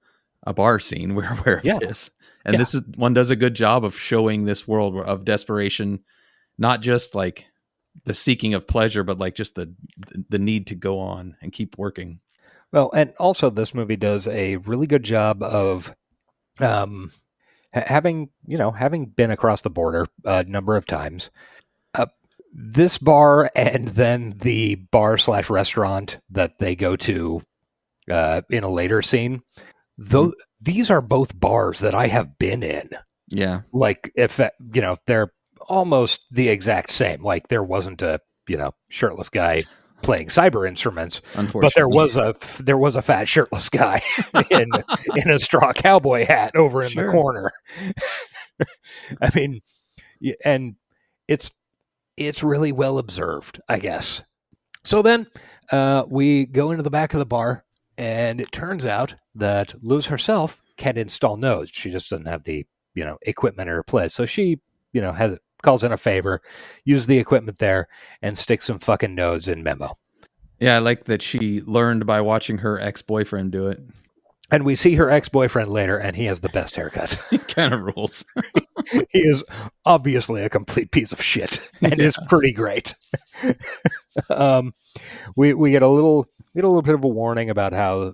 a bar scene. We're aware of this. And this one does a good job of showing this world of desperation, not just like the seeking of pleasure, but like just the need to go on and keep working. Well, and also this movie does a really good job of having been across the border a number of times. This bar and then the bar/restaurant that they go to in a later scene, though these are both bars that I have been in. Yeah. Like, if they're almost the exact same. Like, there wasn't a shirtless guy playing cyber instruments, but there was a fat shirtless guy in a straw cowboy hat over in the corner. I mean, and it's really well observed, I guess. So then we go into the back of the bar, and it turns out that Luz herself can install nodes. She just doesn't have the equipment in her place. So she calls in a favor, uses the equipment there, and sticks some fucking nodes in Memo. Yeah, I like that she learned by watching her ex-boyfriend do it. And we see her ex-boyfriend later, and he has the best haircut. He kind of rules. He is obviously a complete piece of shit, and is pretty great. We get a little bit of a warning about how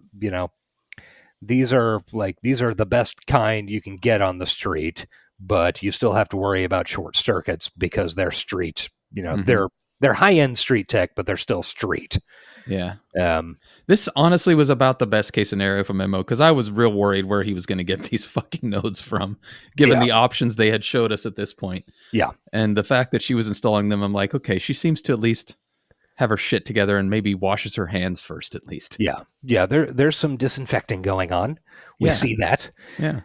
these are the best kind you can get on the street, but you still have to worry about short circuits because they're street. They're they're high-end street tech, but they're still street. Yeah. Um, This honestly was about the best case scenario for Memo, because I was real worried where he was going to get these fucking nodes from, given the options they had showed us at this point. Yeah. And the fact that she was installing them, I'm like, okay, she seems to at least have her shit together and maybe washes her hands first, at least. Yeah. Yeah. There's some disinfecting going on. We see that. Yeah.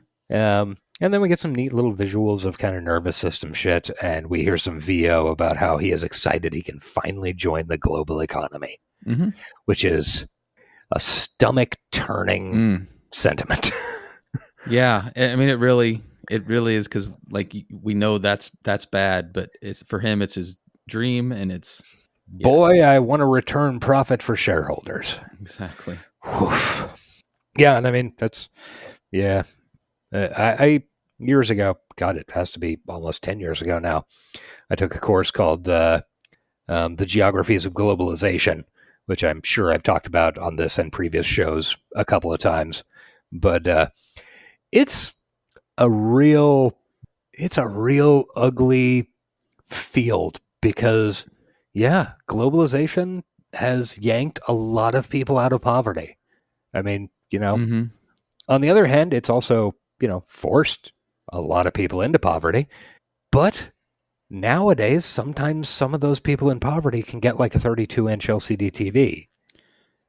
And then we get some neat little visuals of kind of nervous system shit, and we hear some VO about how he is excited he can finally join the global economy, which is a stomach-turning sentiment. Yeah, I mean, it really is, because like we know that's bad, but for him it's his dream, and it's boy, I want to return profit for shareholders. Exactly. Yeah, and I mean that's I years ago, God, it has to be almost 10 years ago now, I took a course called The Geographies of Globalization, which I'm sure I've talked about on this and previous shows a couple of times. But it's a real ugly field because, globalization has yanked a lot of people out of poverty. I mean, on the other hand, it's also, forced a lot of people into poverty. But nowadays, sometimes some of those people in poverty can get like a 32-inch LCD TV.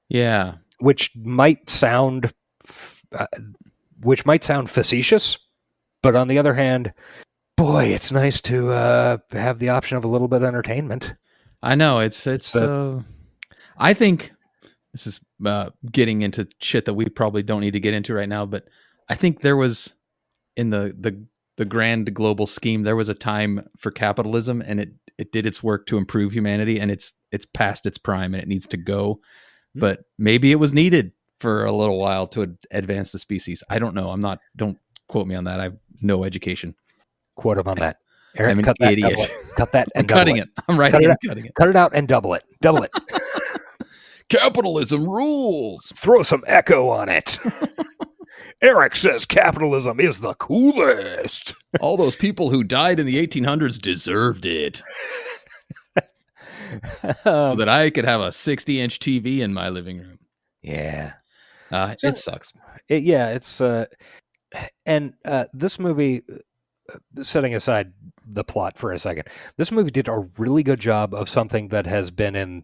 Yeah. Which might sound facetious, but on the other hand, boy, it's nice to have the option of a little bit of entertainment. I know it's I think this is getting into shit that we probably don't need to get into right now, but I think there was in the grand global scheme, there was a time for capitalism, and it did its work to improve humanity, and it's past its prime and it needs to go. But maybe it was needed for a little while to advance the species. I don't know. Don't quote me on that. I have no education. Quote him on that. Eric, I'm an cut that, idiot. Cut that and I'm cutting it. I'm writing and cutting it. Cut it out and double it. Double it. Capitalism rules. Throw some echo on it. Eric says capitalism is the coolest. All those people who died in the 1800s deserved it. So that I could have a 60-inch TV in my living room. Yeah. It sucks. And this movie, setting aside the plot for a second, this movie did a really good job of something that has been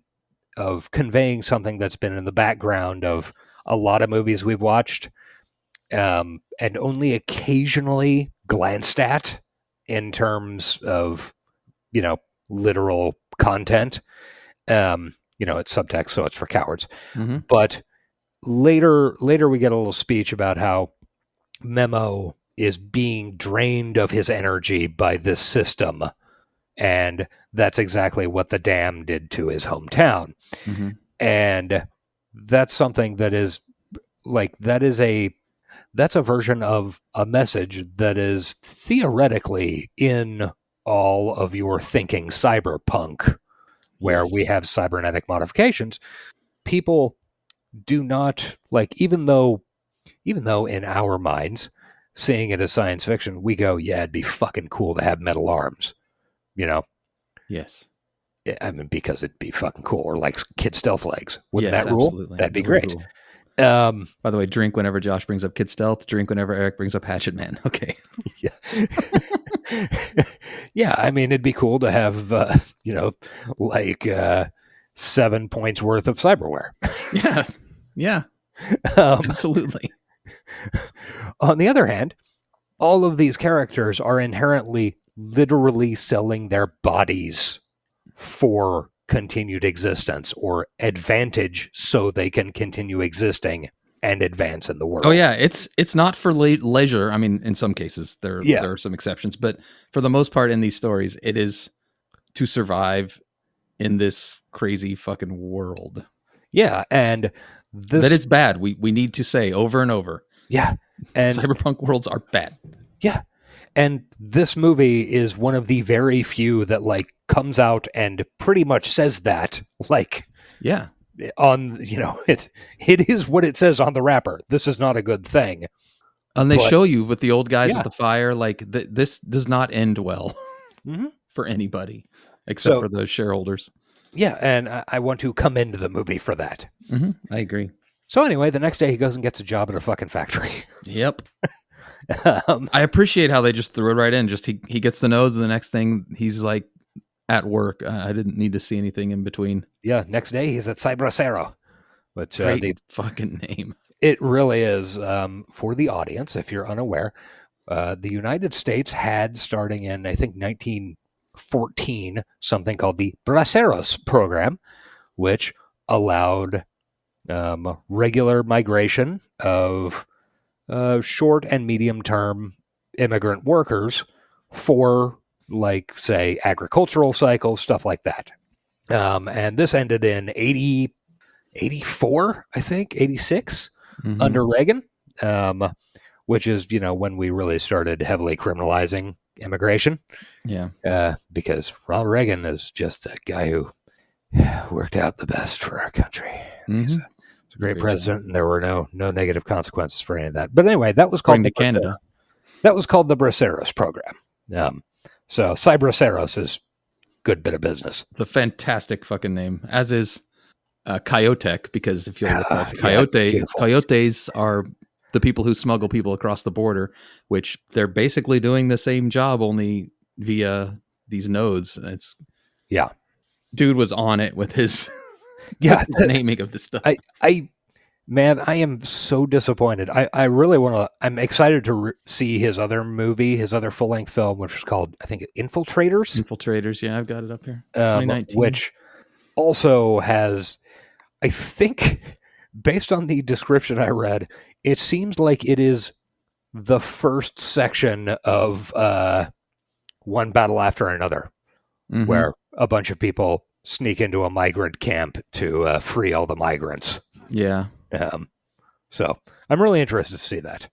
of conveying something that's been in the background of a lot of movies we've watched, and only occasionally glanced at in terms of, literal content. It's subtext, so it's for cowards. But later we get a little speech about how Memo is being drained of his energy by this system, and that's exactly what the dam did to his hometown. And that's something that is like that's a version of a message that is theoretically in all of your thinking cyberpunk, where we have cybernetic modifications. People do not even though in our minds, seeing it as science fiction, we go, yeah, it'd be fucking cool to have metal arms, Yes. I mean, because it'd be fucking cool. Or like Kid Stealth legs. Wouldn't Yes, that rule? absolutely. That'd be That would great. rule. By the way, drink whenever Josh brings up Kid Stealth. Drink whenever Eric brings up Hatchet Man. Okay. Yeah. Yeah, I mean, it'd be cool to have, 7 points worth of cyberware. Yeah. Yeah. Absolutely. On the other hand, all of these characters are inherently literally selling their bodies for continued existence or advantage so they can continue existing and advance in the world. Oh yeah, it's not for leisure. I mean, in some cases there are some exceptions, but for the most part in these stories, it is to survive in this crazy fucking world. Yeah, and that is bad. We need to say over and over. Yeah, and cyberpunk worlds are bad. Yeah, and this movie is one of the very few that comes out and pretty much says that. Yeah. On it is what it says on the wrapper. This is not a good thing, and they show you with the old guys at the fire. This does not end well for anybody except for the shareholders. Yeah, and I want to come into the movie for that. I agree. So anyway, the next day he goes and gets a job at a fucking factory. Yep. I appreciate how they just threw it right in. Just he gets the nodes, and the next thing he's like at work. I didn't need to see anything in between. Yeah, next day he's at Cybracero, which Great fucking name. It really is. For the audience, if you're unaware, the United States had, starting in I think 1914, something called the Braceros program, which allowed regular migration of short and medium term immigrant workers for, like, say, agricultural cycles, stuff like that. And this ended in 84, I think, 86, under Reagan, which is, when we really started heavily criminalizing immigration. Yeah. Because Ronald Reagan is just a guy who worked out the best for our country. He's a great president, and there were no negative consequences for any of that. But anyway, that was called Canada. That was called the Braceros program. So Cybraceros is a good bit of business. It's a fantastic fucking name, as is Coyote, because if you look at coyotes are the people who smuggle people across the border, which they're basically doing the same job, only via these nodes. Dude was on it with his his naming of this stuff. I am so disappointed. I really want to. I'm excited to see his other movie, his other full length film, which was called, I think, Infiltrators. Yeah, I've got it up here. 2019, which also has, I think, based on the description I read, it seems like it is the first section of One Battle After Another, where a bunch of people sneak into a migrant camp to free all the migrants. Yeah. So I'm really interested to see that.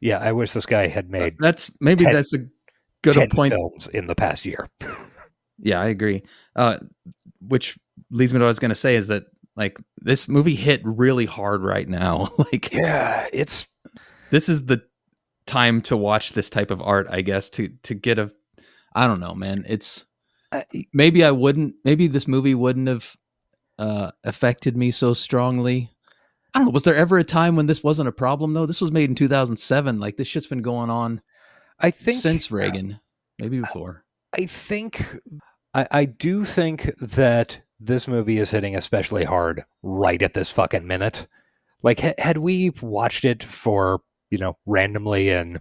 Yeah, I wish this guy had made that's a good point. Films in the past year. Yeah, I agree. Which leads me to what I was going to say is that, like, this movie hit really hard right now. This is the time to watch this type of art, I guess, to get I don't know, man. It's maybe this movie wouldn't have affected me so strongly. I don't know. Was there ever a time when this wasn't a problem, though? This was made in 2007. Like, this shit's been going on, I think, since Reagan, maybe before. I do think that this movie is hitting especially hard right at this fucking minute. Like, had we watched it for, randomly in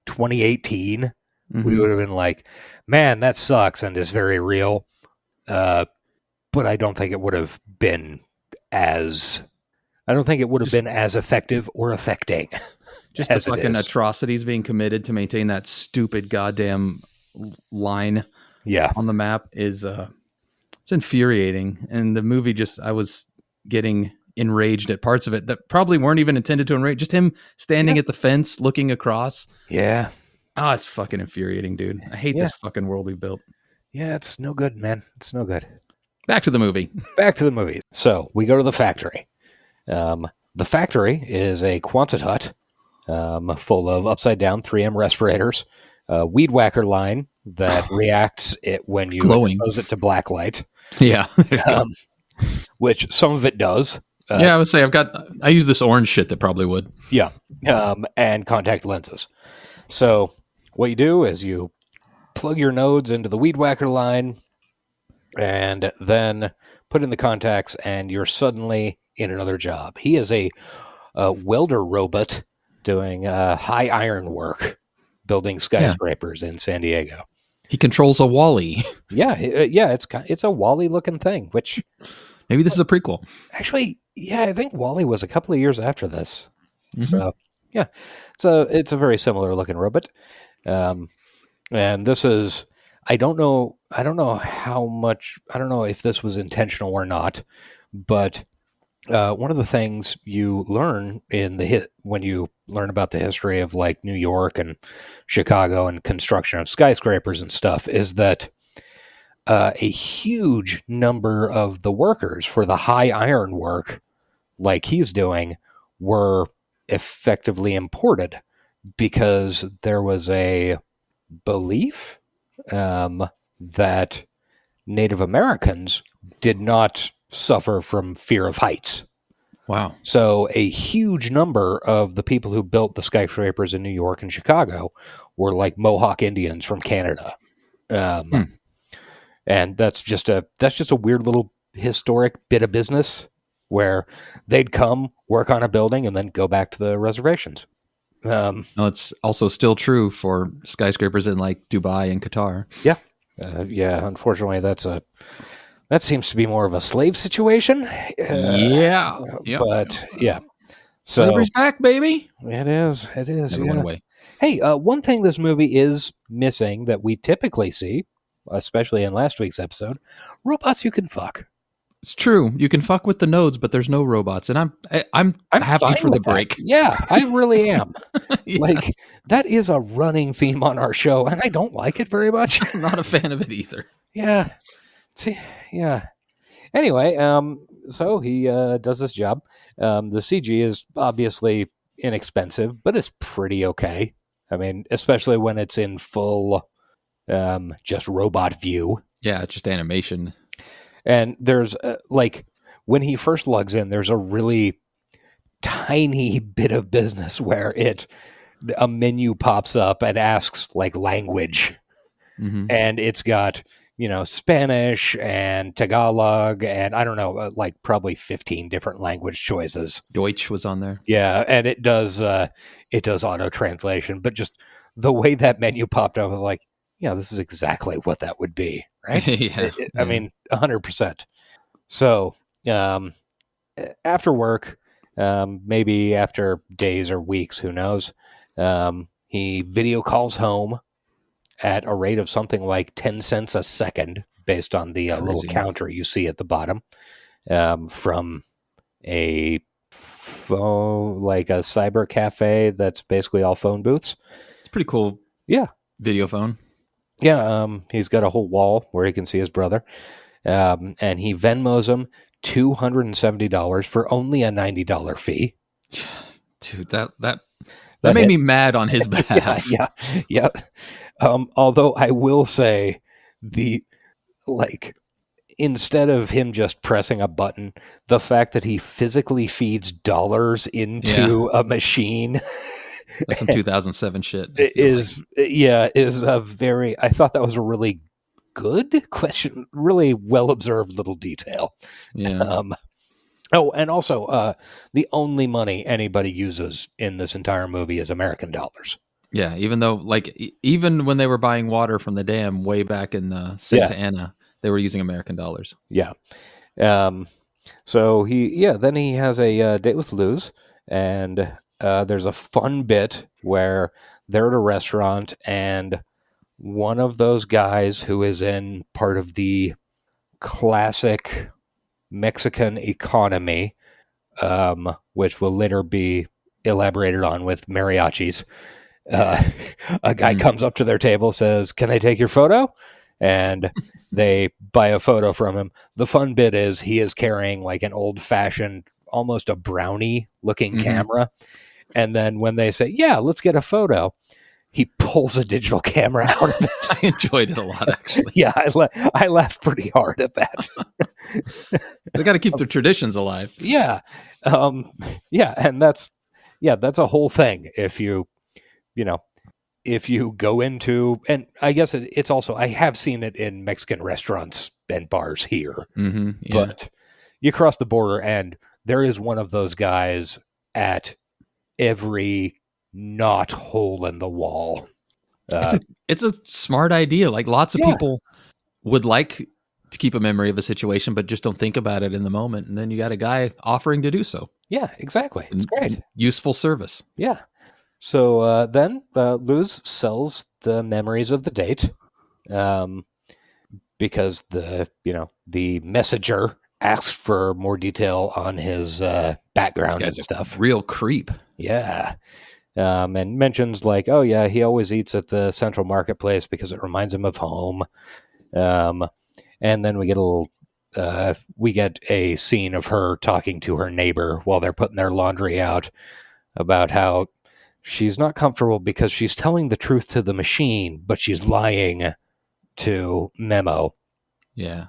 2018, we would have been like, man, that sucks and is very real. But I don't think it would have been as effective or affecting. Just the fucking atrocities being committed to maintain that stupid goddamn line on the map is it's infuriating. And the movie I was getting enraged at parts of it that probably weren't even intended to enrage. Just him standing at the fence looking across. Yeah. Oh, it's fucking infuriating, dude. I hate this fucking world we built. Yeah, it's no good, man. It's no good. Back to the movie. So we go to the factory. The factory is a Quonset hut full of upside-down 3M respirators, a weed whacker line that reacts when you expose it to black light. Yeah. Which some of it does. I would say I use this orange shit that probably would. Yeah. And contact lenses. So what you do is you plug your nodes into the weed whacker line and then put in the contacts, and you're suddenly in another job. He is a welder robot doing high iron work, building skyscrapers in San Diego. He controls a Wall-E. It's a Wall-E looking thing, which maybe this is a prequel. Actually, I think Wall-E was a couple of years after this. So it's a very similar looking robot. And this is, I don't know how much, I don't know if this was intentional or not, but one of the things you learn when you learn about the history of, like, New York and Chicago and construction of skyscrapers and stuff is that a huge number of the workers for the high iron work, like he's doing, were effectively imported because there was a belief that Native Americans did not suffer from fear of heights. Wow. So a huge number of the people who built the skyscrapers in New York and Chicago were like Mohawk Indians from Canada. And that's just a weird little historic bit of business where they'd come work on a building and then go back to the reservations. Well, it's also still true for skyscrapers in like Dubai and Qatar. Yeah. Unfortunately, that seems to be more of a slave situation. Yeah. But yeah. So Slavery's back, baby. It is. Never went away. Hey, one thing this movie is missing that we typically see, especially in last week's episode, robots you can fuck. It's true. You can fuck with the nodes, but there's no robots, and I'm happy fine for the with that. break. Yeah, I really am. Yes. Like, that is a running theme on our show, and I don't like it very much. I'm not a fan of it either. Yeah. See, yeah. Anyway, so he does this job. The CG is obviously inexpensive, but it's pretty okay. I mean, especially when it's in full just robot view. Yeah, it's just animation. And there's like when he first logs in, there's a really tiny bit of business where a menu pops up and asks like language, and it's got Spanish and Tagalog and I don't know, like probably 15 different language choices. Deutsch was on there. Yeah, and it does auto translation, but just the way that menu popped up, I was like, yeah, this is exactly what that would be, right? I mean, 100%. So after work, maybe after days or weeks, who knows, he video calls home at a rate of something like 10 cents a second based on the little counter you see at the bottom from a phone, like a cyber cafe that's basically all phone booths. It's pretty cool. Yeah. Video phone. Yeah, he's got a whole wall where he can see his brother, and he Venmos him $270 for only a $90 fee. Dude, that made me mad on his behalf. Yeah. Although I will say, instead of him just pressing a button, the fact that he physically feeds dollars into a machine. That's some 2007 shit. Is a very, I thought that was a really good question, really well observed little detail. Yeah. And also, the only money anybody uses in this entire movie is American dollars. Yeah, even though, even when they were buying water from the dam way back in Santa Ana, they were using American dollars. Yeah. So then he has a date with Luz, and there's a fun bit where they're at a restaurant, and one of those guys who is in part of the classic Mexican economy, which will later be elaborated on with mariachis, a guy comes up to their table, says, "Can I take your photo?" And they buy a photo from him. The fun bit is he is carrying like an old-fashioned, almost a brownie looking camera. And then when they say, "Yeah, let's get a photo," he pulls a digital camera out of it. I enjoyed it a lot, actually. Yeah, I laughed pretty hard at that. They got to keep their traditions alive. Yeah. And that's a whole thing. If you go into, and I guess it's also, I have seen it in Mexican restaurants and bars here, but you cross the border and there is one of those guys at every knot hole in the wall. It's a smart idea. Like lots of people would like to keep a memory of a situation, but just don't think about it in the moment. And then you got a guy offering to do so. Yeah, exactly. It's great. Useful service. Yeah. So then Luz sells the memories of the date because the messenger asks for more detail on his background and stuff. Real creep. Yeah. And mentions like, oh yeah, he always eats at the Central Marketplace because it reminds him of home. And then we get a scene of her talking to her neighbor while they're putting their laundry out about how she's not comfortable because she's telling the truth to the machine, but she's lying to Memo. Yeah.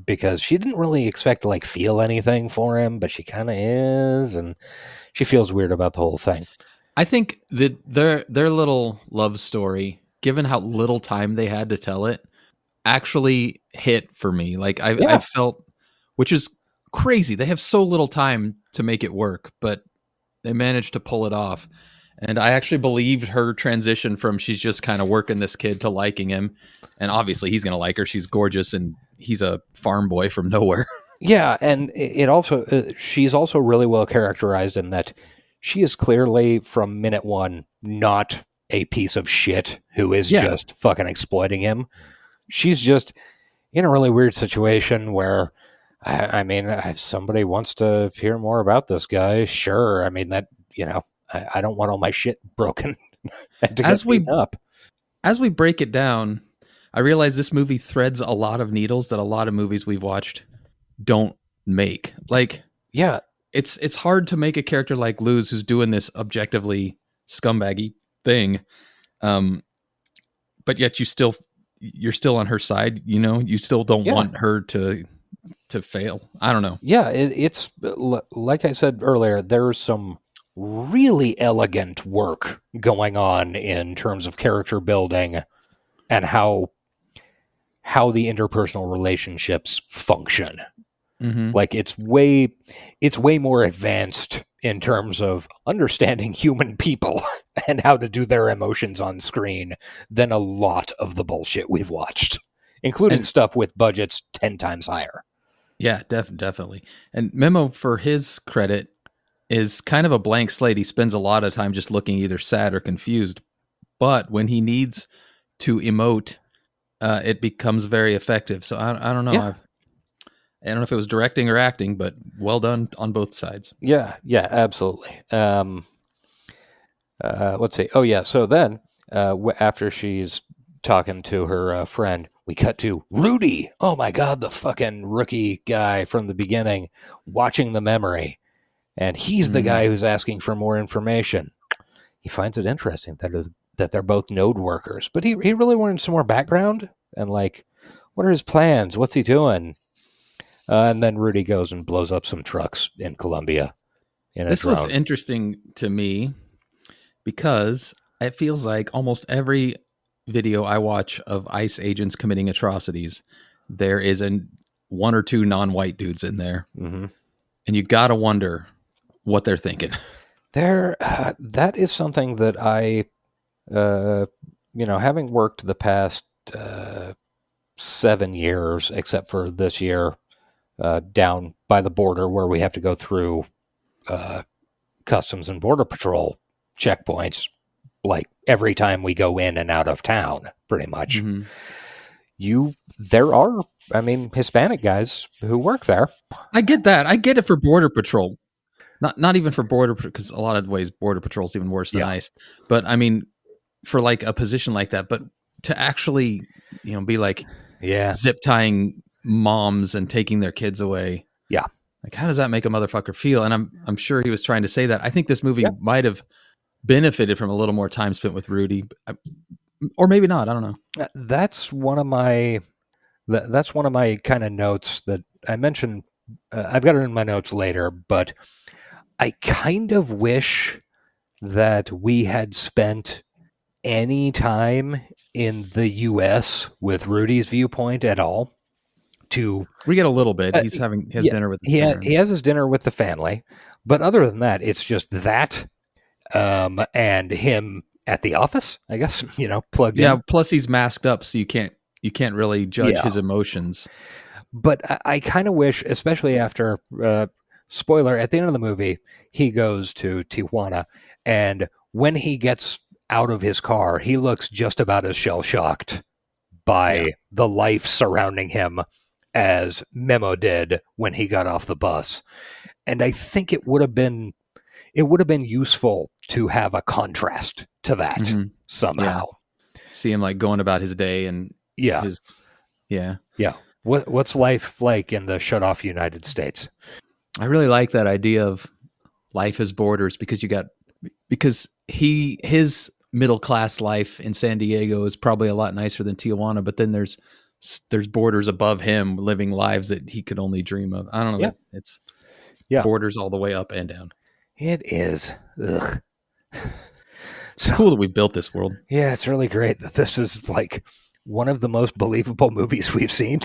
because she didn't really expect to like feel anything for him, but she kind of is, and she feels weird about the whole thing. I think that their little love story, given how little time they had to tell it, actually hit for me. Like I felt, which is crazy. They have so little time to make it work, but they managed to pull it off. And I actually believed her transition from she's just kind of working this kid to liking him. And obviously he's going to like her. She's gorgeous and he's a farm boy from nowhere. Yeah, and it also she's also really well characterized in that she is clearly from minute one not a piece of shit who is just fucking exploiting him. She's just in a really weird situation where, I mean, if somebody wants to hear more about this guy, sure. I mean, that, I don't want all my shit broken and to get beaten up. As we break it down, I realize this movie threads a lot of needles that a lot of movies we've watched don't make. Like, yeah, it's hard to make a character like Luz who's doing this objectively scumbaggy thing, but yet you're still on her side. You still don't want her to fail. I don't know. Yeah, it's like I said earlier. There's some really elegant work going on in terms of character building and how the interpersonal relationships function. Mm-hmm. Like it's way more advanced in terms of understanding human people and how to do their emotions on screen than a lot of the bullshit we've watched, including stuff with budgets 10 times higher. Yeah, definitely. And Memo, for his credit, is kind of a blank slate. He spends a lot of time just looking either sad or confused. But when he needs to emote, it becomes very effective. So I don't know. Yeah. I don't know if it was directing or acting, but well done on both sides. Yeah, absolutely. Let's see. Oh, yeah. So then, after she's talking to her friend, we cut to Rudy. Oh, my God, the fucking rookie guy from the beginning watching the memory. And he's the guy who's asking for more information. He finds it interesting that they're both node workers, but he really wanted some more background and like, what are his plans? What's he doing? And then Rudy goes and blows up some trucks in Colombia. This was interesting to me because it feels like almost every video I watch of ICE agents committing atrocities, there is one or two non-white dudes in there. Mm-hmm. And you got to wonder what they're thinking. That is something that I, having worked the past 7 years, except for this year, down by the border where we have to go through Customs and Border Patrol checkpoints, like every time we go in and out of town, pretty much. Mm-hmm. There are, Hispanic guys who work there. I get that. I get it for Border Patrol. Not even for Border Patrol, because a lot of ways Border Patrol is even worse than ICE. But for like a position like that, but to actually, be like zip tying moms and taking their kids away. Yeah. Like, how does that make a motherfucker feel? And I'm sure he was trying to say that. I think this movie might have benefited from a little more time spent with Rudy, or maybe not. I don't know. That's one of my kind of notes that I mentioned. I've got it in my notes later, but I kind of wish that we had spent any time in the U.S. with Rudy's viewpoint at all. We get a little bit. He's having his dinner with he has his dinner with the family, but other than that, it's just that and him at the office, I guess, plugged in. Yeah, plus he's masked up, so you can't really judge his emotions. But I kind of wish, especially after spoiler, at the end of the movie, he goes to Tijuana, and when he gets out of his car, he looks just about as shell-shocked by the life surrounding him as Memo did when he got off the bus. And I think it would have been useful to have a contrast to that somehow. Yeah. See him like going about his day and What's life like in the shut off United States? I really like that idea of life as borders because his middle class life in San Diego is probably a lot nicer than Tijuana, but then there's there's borders above him living lives that he could only dream of. I don't know. Yeah. It's Yeah. borders all the way up and down. It is. Ugh. It's cool that we built this world. Yeah, it's really great that this is like one of the most believable movies we've seen.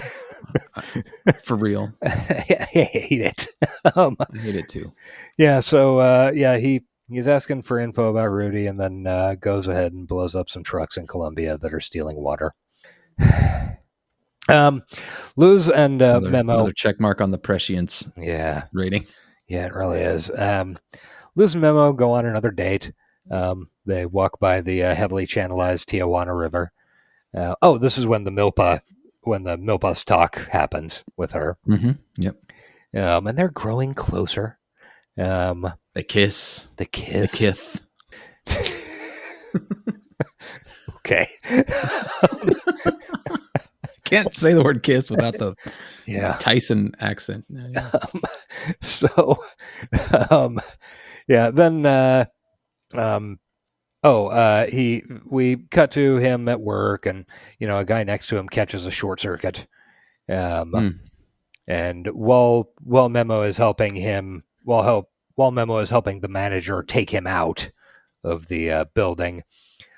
For real. I hate it. I hate it too. Yeah, so he's asking for info about Rudy, and then goes ahead and blows up some trucks in Colombia that are stealing water. Luz and Memo. Another check mark on the prescience rating. Yeah, it really is. Luz and Memo go on another date. They walk by the heavily channelized Tijuana River. This is when the Milpas talk happens with her. Mm-hmm. Yep. And they're growing closer. The kiss. The kiss. The kith. Okay. Can't say the word kiss without the Tyson accent. We cut to him at work, and a guy next to him catches a short circuit. And while Memo is helping the manager take him out of the building,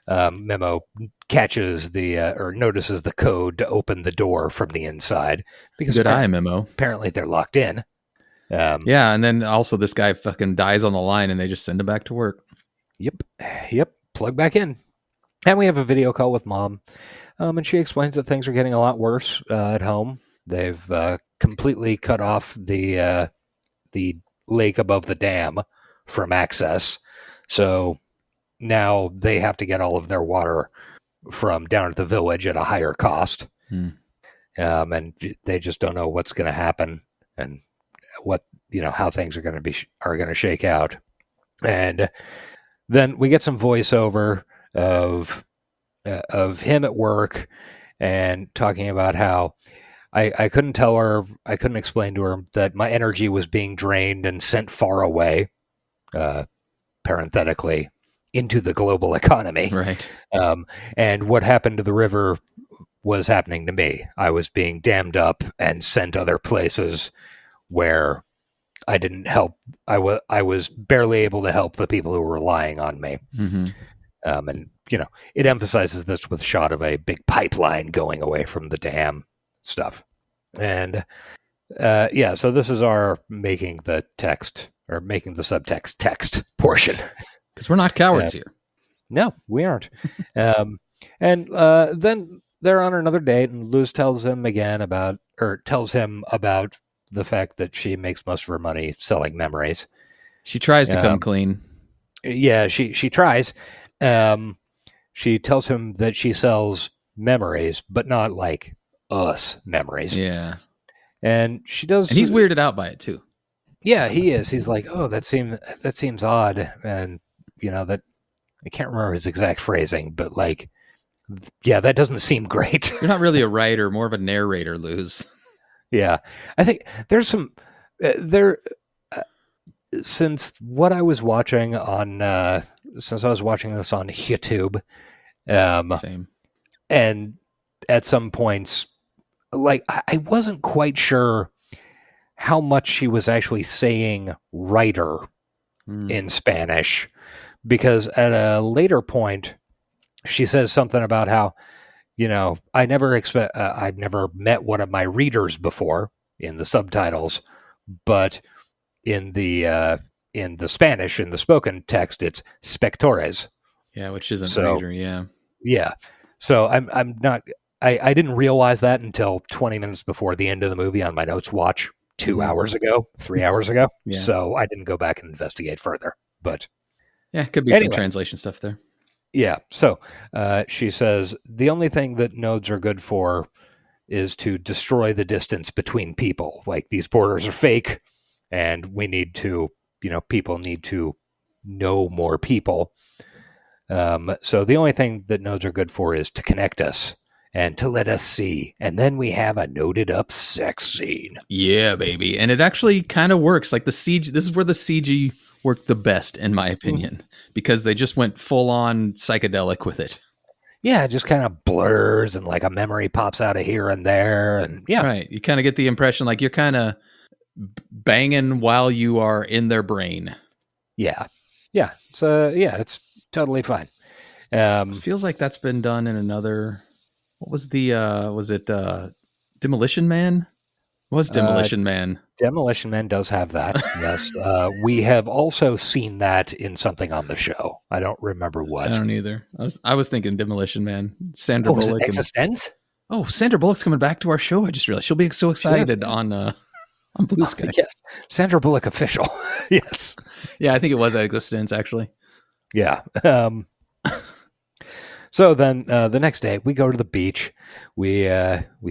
Memo catches notices the code to open the door from the inside, because good eye, Memo. Apparently they're locked in. And then also this guy fucking dies on the line, and they just send him back to work. Yep. Plug back in. And we have a video call with Mom, and she explains that things are getting a lot worse at home. They've completely cut off the lake above the dam from access, so now they have to get all of their water from down at the village at a higher cost. And they just don't know what's going to happen and what how things are going to shake out. And then we get some voiceover of him at work and talking about how I couldn't explain to her that my energy was being drained and sent far away, parenthetically, into the global economy. Right. And what happened to the river was happening to me. I was being dammed up and sent other places where I didn't help. I was barely able to help the people who were relying on me. Mm-hmm. And it emphasizes this with a shot of a big pipeline going away from the dam stuff. And so this is our making the subtext text portion. Because we're not cowards here. No, we aren't. And then they're on another date, and Luz tells him about the fact that she makes most of her money selling memories. She tries to come clean. Yeah, she tries. She tells him that she sells memories, but not like us memories. Yeah. And she does. And he's weirded out by it too. Yeah, he is. He's like, oh, that seems odd. And that I can't remember his exact phrasing, but like, yeah, that doesn't seem great. You're not really a writer, more of a narrator, Luz. Yeah, I think there's some since what I was watching on since I was watching this on YouTube, Same. And at some points, like I wasn't quite sure how much she was actually saying writer in Spanish, because at a later point she says something about how I've never met one of my readers before in the subtitles, but in the Spanish, in the spoken text, it's spectores. Yeah, which isn't reader. Yeah. Yeah. So I'm not. I didn't realize that until 20 minutes before the end of the movie on my notes watch 3 hours ago. Yeah. So I didn't go back and investigate further. But yeah, it could be some translation stuff there. Yeah. So she says the only thing that nodes are good for is to destroy the distance between people. Like, these borders are fake, and we need to, people need to know more people. So the only thing that nodes are good for is to connect us and to let us see. And then we have a noded up sex scene. Yeah, baby. And it actually kind of works. Like the CG, this is where the CG worked the best, in my opinion, because they just went full on psychedelic with it. Yeah, it just kind of blurs and like a memory pops out of here and there. And yeah. Right. You kind of get the impression like you're kind of banging while you are in their brain. Yeah. Yeah. So yeah, it's totally fine. It feels like that's been done in another. What was it Demolition Man? What was Demolition Man? Demolition Man does have that. Yes. We have also seen that in something on the show. I don't remember what. I don't either. I was thinking Demolition Man. Sandra Was it Bullock. Existence? Sandra Bullock's coming back to our show. I just realized she'll be so excited on Blue Sky. Yes. Sandra Bullock official. Yes. Yeah, I think it was Existence actually. Yeah. So then the next day we go to the beach. We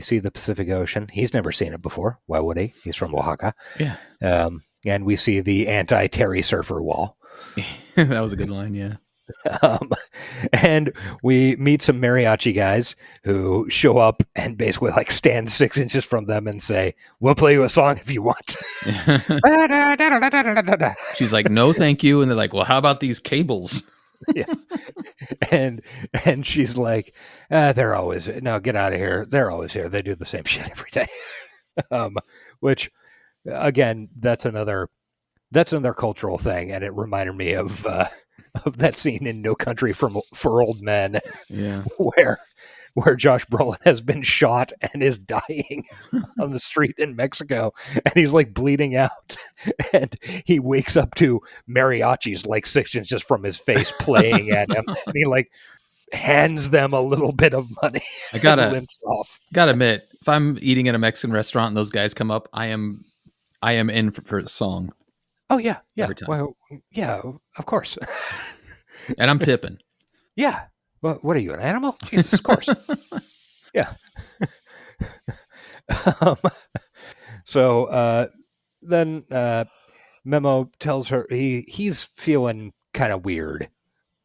see the Pacific Ocean. He's never seen it before. Why would he? He's from Oaxaca. Yeah. And we see the anti-Terry surfer wall. That was a good line, yeah. And we meet some mariachi guys who show up and basically like stand 6 inches from them and say, "We'll play you a song if you want." She's like, "No, thank you." And they're like, "Well, how about these cables?" Yeah. And she's like, "They're always no, get out of here. They're always here. They do the same shit every day." Which again, that's another cultural thing, and it reminded me of that scene in No Country for Old Men, yeah, where Josh Brolin has been shot and is dying on the street in Mexico, and he's like bleeding out, and he wakes up to mariachis like 6 inches from his face playing at him, and he like hands them a little bit of money. I gotta limps off. Gotta admit, if I'm eating in a Mexican restaurant and those guys come up, I am in for a song. Oh yeah. Every time. Well, yeah, of course. And I'm tipping. Yeah. Well, what are you, an animal? Jesus, of course. Yeah. So then Memo tells her he's feeling kind of weird.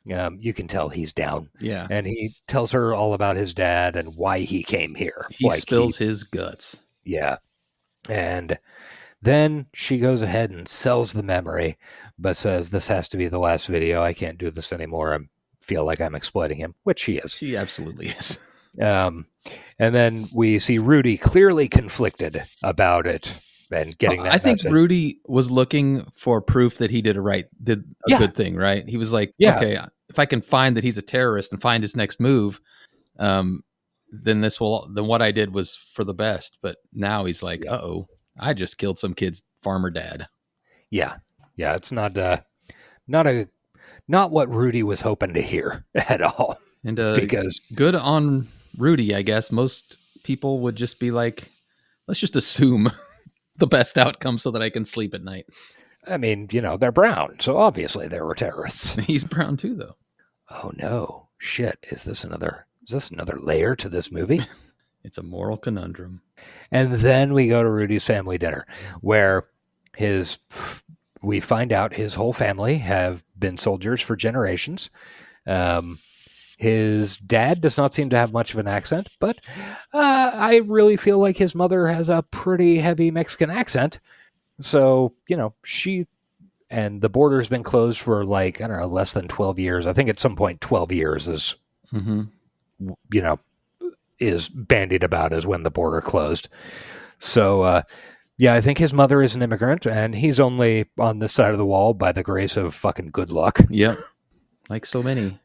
You can tell he's down. Yeah. And he tells her all about his dad and why he came here. He spills his guts. Yeah. And then she goes ahead and sells the memory, but says this has to be the last video. I can't do this anymore. I feel like I'm exploiting him, which she is. She absolutely is. And then we see Rudy clearly conflicted about it and getting that. I think message. Rudy was looking for proof that he did a good thing, right? He was like, okay, if I can find that he's a terrorist and find his next move, then what I did was for the best. But now he's like, uh-oh. I just killed some kid's farmer dad. Yeah. It's not what Rudy was hoping to hear at all. And because good on Rudy, I guess. Most people would just be like, let's just assume the best outcome so that I can sleep at night. I mean, they're brown, so obviously they were terrorists. He's brown too, though. Oh no. Shit. Is this another layer to this movie? It's a moral conundrum. And then we go to Rudy's family dinner, where we find out his whole family have been soldiers for generations. His dad does not seem to have much of an accent, but I really feel like his mother has a pretty heavy Mexican accent. So, she and the border's been closed for like, I don't know, less than 12 years. I think at some point 12 years is, is bandied about as when the border closed. So, I think his mother is an immigrant, and he's only on this side of the wall by the grace of fucking good luck. Yep. Like so many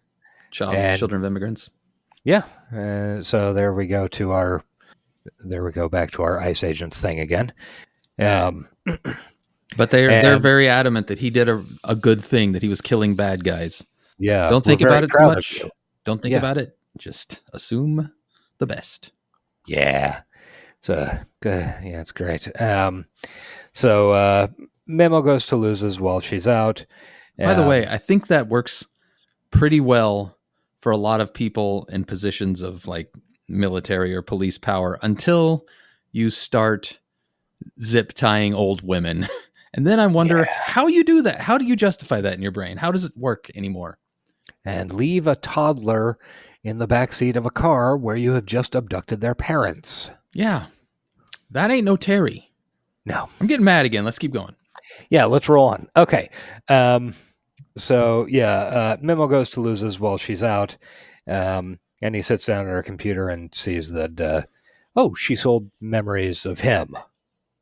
children of immigrants. Yeah. So there we go back to our ICE agents thing again. But they're very adamant that he did a good thing, that he was killing bad guys. Yeah. Don't think about it too much. Don't think about it. Just assume the best. Yeah. So it's great. So Memo goes to Luz's while she's out. By the way, I think that works pretty well for a lot of people in positions of like military or police power until you start zip tying old women. And then I wonder how you do that. How do you justify that in your brain? How does it work anymore? And leave a toddler in the backseat of a car where you have just abducted their parents. Yeah. That ain't no Terry. No. I'm getting mad again. Let's keep going. Yeah, let's roll on. Okay. Memo goes to Luz's while she's out. And he sits down at her computer and sees that, she sold memories of him.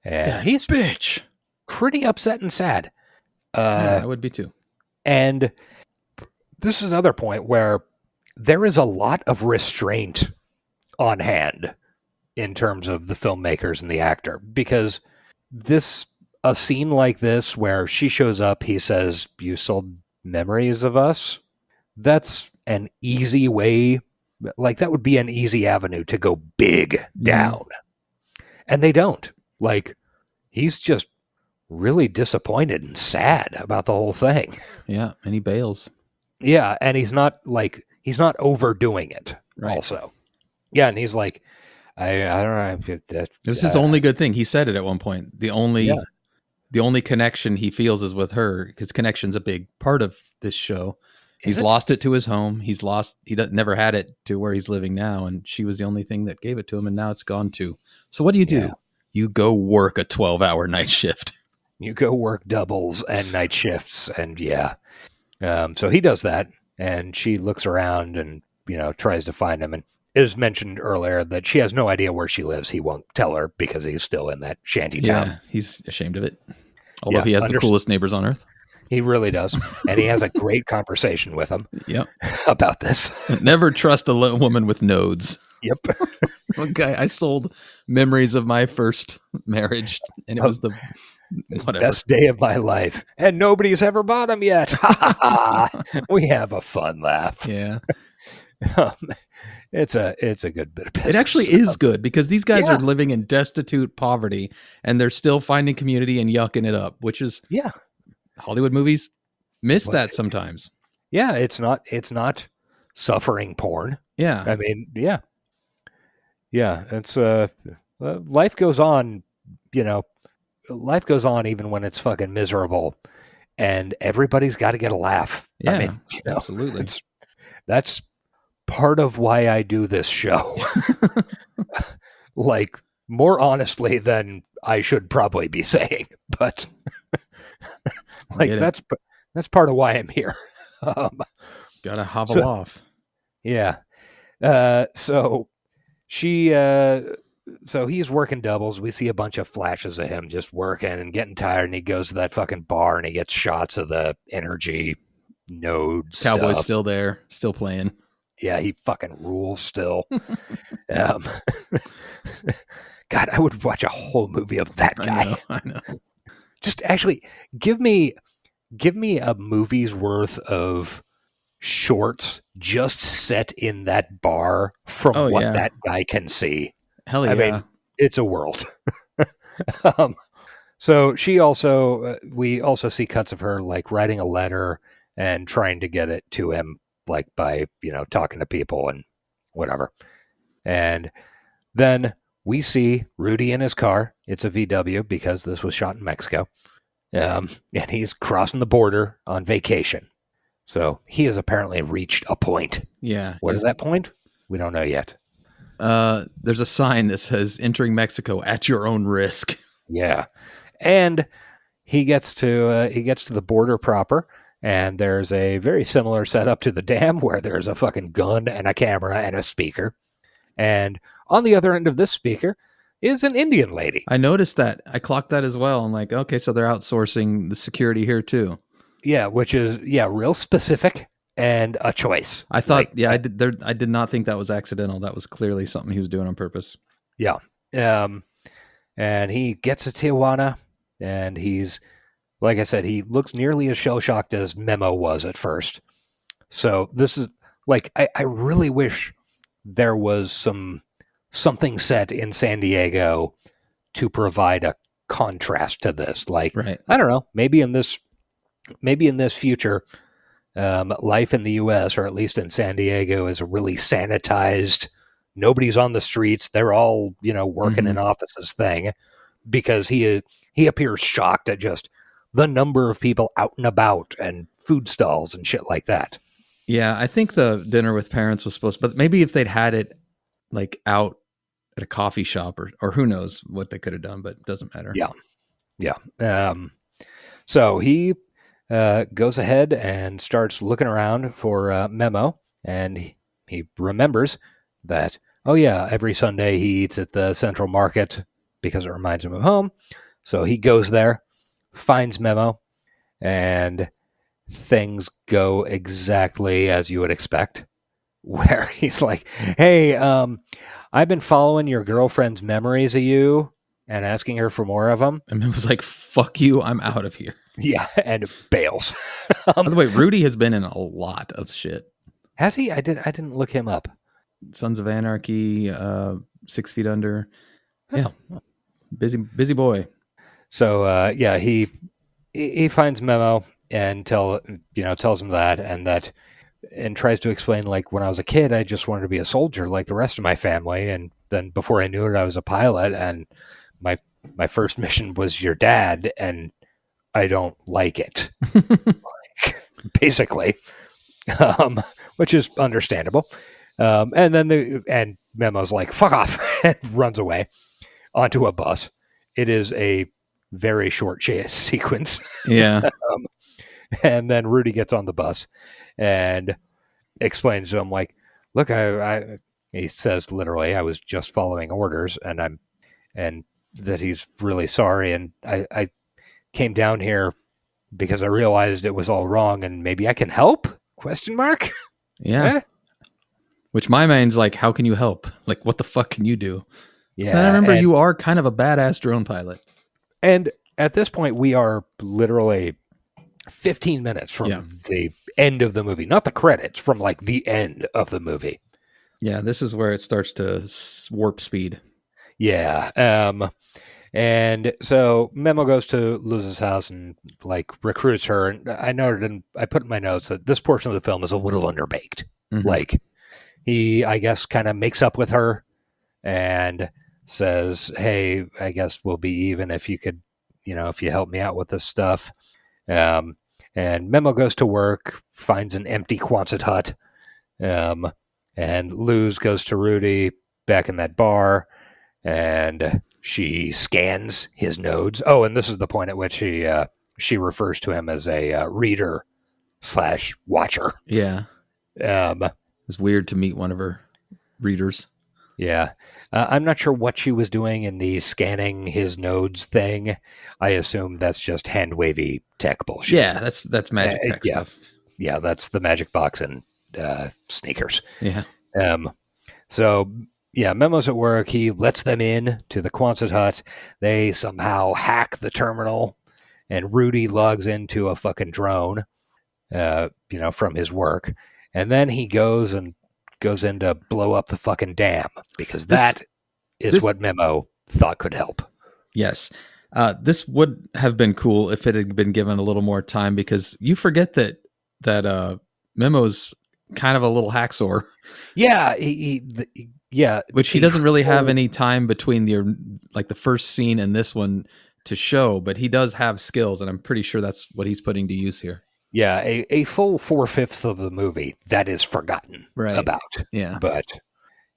And he's bitch. pretty upset and sad. Yeah, I would be too. And this is another point where there is a lot of restraint on hand in terms of the filmmakers and the actor, because a scene like this where she shows up, he says, "You sold memories of us." That's an easy way, like that would be an easy avenue to go big down. And they don't. Like, he's just really disappointed and sad about the whole thing. Yeah, and he bails. Yeah, and he's not overdoing it. Right. Also, yeah, and he's like, I don't know if that. It was his only good thing. He said it at one point. The only connection he feels is with her, because connection's a big part of this show. He's lost it to his home. He never had it to where he's living now, and she was the only thing that gave it to him, and now it's gone too. So what do? Yeah. You go work a 12-hour night shift. You go work doubles and night shifts, and so he does that, and she looks around and tries to find him. And it was mentioned earlier that she has no idea where she lives. He won't tell her because he's still in that shanty town. Yeah, he's ashamed of it. Although he has the coolest neighbors on earth. He really does. And he has a great conversation with them about this. Never trust a woman with nodes. Yep. Okay, I sold memories of my first marriage, and it was the best day of my life. And nobody's ever bought them yet. We have a fun laugh. Yeah. It's a good bit of business. It actually is good, because these guys are living in destitute poverty, and they're still finding community and yucking it up, which is Hollywood movies miss that sometimes. Yeah, it's not suffering porn. Yeah. I mean, yeah. It's life goes on, life goes on even when it's fucking miserable, and everybody's got to get a laugh. Yeah, I mean, absolutely. That's part of why I do this show. Like, more honestly than I should probably be saying, but like that's part of why I'm here. Gotta hobble off. Yeah. So he's working doubles. We see a bunch of flashes of him just working and getting tired, and he goes to that fucking bar and he gets shots of the energy node Cowboy's stuff. still there, still playing. Yeah, he fucking rules still. God, I would watch a whole movie of that guy. I know. Just actually give me a movie's worth of shorts just set in that bar from what that guy can see. Hell yeah. I mean, it's a world. So we also see cuts of her like writing a letter and trying to get it to him, like by, talking to people and whatever. And then we see Rudy in his car. It's a VW because this was shot in Mexico. And he's crossing the border on vacation. So he has apparently reached a point. Yeah. What is that point? We don't know yet. There's a sign that says "Entering Mexico at your own risk." Yeah. And he gets to the border proper, and there's a very similar setup to the dam where there's a fucking gun and a camera and a speaker. And on the other end of this speaker is an Indian lady. I noticed that. I clocked that as well. I'm like, okay, so they're outsourcing the security here too. Yeah, which is real specific and a choice. I thought, I did not think that was accidental. That was clearly something he was doing on purpose. Yeah. And he gets to Tijuana, and he's, like I said, he looks nearly as shell-shocked as Memo was at first. So this is, like, I really wish there was something set in San Diego to provide a contrast to this. Like, right. I don't know, maybe in this future, life in the U.S., or at least in San Diego, is a really sanitized, nobody's on the streets, they're all, working in offices thing, because he appears shocked at just the number of people out and about and food stalls and shit like that. Yeah, I think the dinner with parents was supposed to, but maybe if they'd had it like out at a coffee shop or who knows what they could have done, but it doesn't matter. Yeah. So he goes ahead and starts looking around for Memo, and he remembers that, oh yeah, every Sunday he eats at the Central Market because it reminds him of home. So he goes there, finds Memo, and things go exactly as you would expect. Where he's like, hey, I've been following your girlfriend's memories of you and asking her for more of them. And it was like, fuck you, I'm out of here. Yeah, and bails. By the way, Rudy has been in a lot of shit. Has he? I didn't look him up. Sons of Anarchy, 6 Feet Under. Yeah. Busy boy. So yeah, he finds Memo and tells him that, and tries to explain, like, when I was a kid, I just wanted to be a soldier like the rest of my family, and then before I knew it, I was a pilot, and my first mission was your dad, and I don't like it. Basically, which is understandable. And then Memo's like, fuck off, and runs away onto a bus. It is a very short chase sequence. Yeah. And then Rudy gets on the bus and explains to him, like, look, he says literally, I was just following orders, and that he's really sorry, and I came down here because I realized it was all wrong, and maybe I can help? ? Yeah. Which my mind's like, how can you help? Like, what the fuck can you do? Yeah. And I remember you are kind of a badass drone pilot. And at this point, we are literally 15 minutes from the end of the movie, not the credits, from like the end of the movie. Yeah, this is where it starts to warp speed. Yeah. And so Memo goes to Luz's house and like recruits her. And I noted, and I put in my notes, that this portion of the film is a little underbaked. Mm-hmm. Like, he, I guess, kind of makes up with her and says, hey, I guess we'll be even if you could, if you help me out with this stuff. And Memo goes to work, finds an empty Quonset hut. And Luz goes to Rudy back in that bar, and she scans his nodes. Oh, and this is the point at which she refers to him as a reader / watcher. Yeah. It was weird to meet one of her readers. Yeah. I'm not sure what she was doing in the scanning his nodes thing. I assume that's just hand-wavy tech bullshit. Yeah, that's magic tech stuff. Yeah, that's the magic box and sneakers. Yeah. So, yeah, Memo's at work. He lets them in to the Quonset hut. They somehow hack the terminal, and Rudy logs into a fucking drone, from his work. And then he goes in to blow up the fucking dam, because that is what Memo thought could help. Yes. This would have been cool if it had been given a little more time, because you forget that Memo's kind of a little hacksaw. Yeah. Which he doesn't really have any time between the first scene and this one to show, but he does have skills, and I'm pretty sure that's what he's putting to use here. Yeah, a full 4/5 of the movie that is forgotten about. Yeah. But,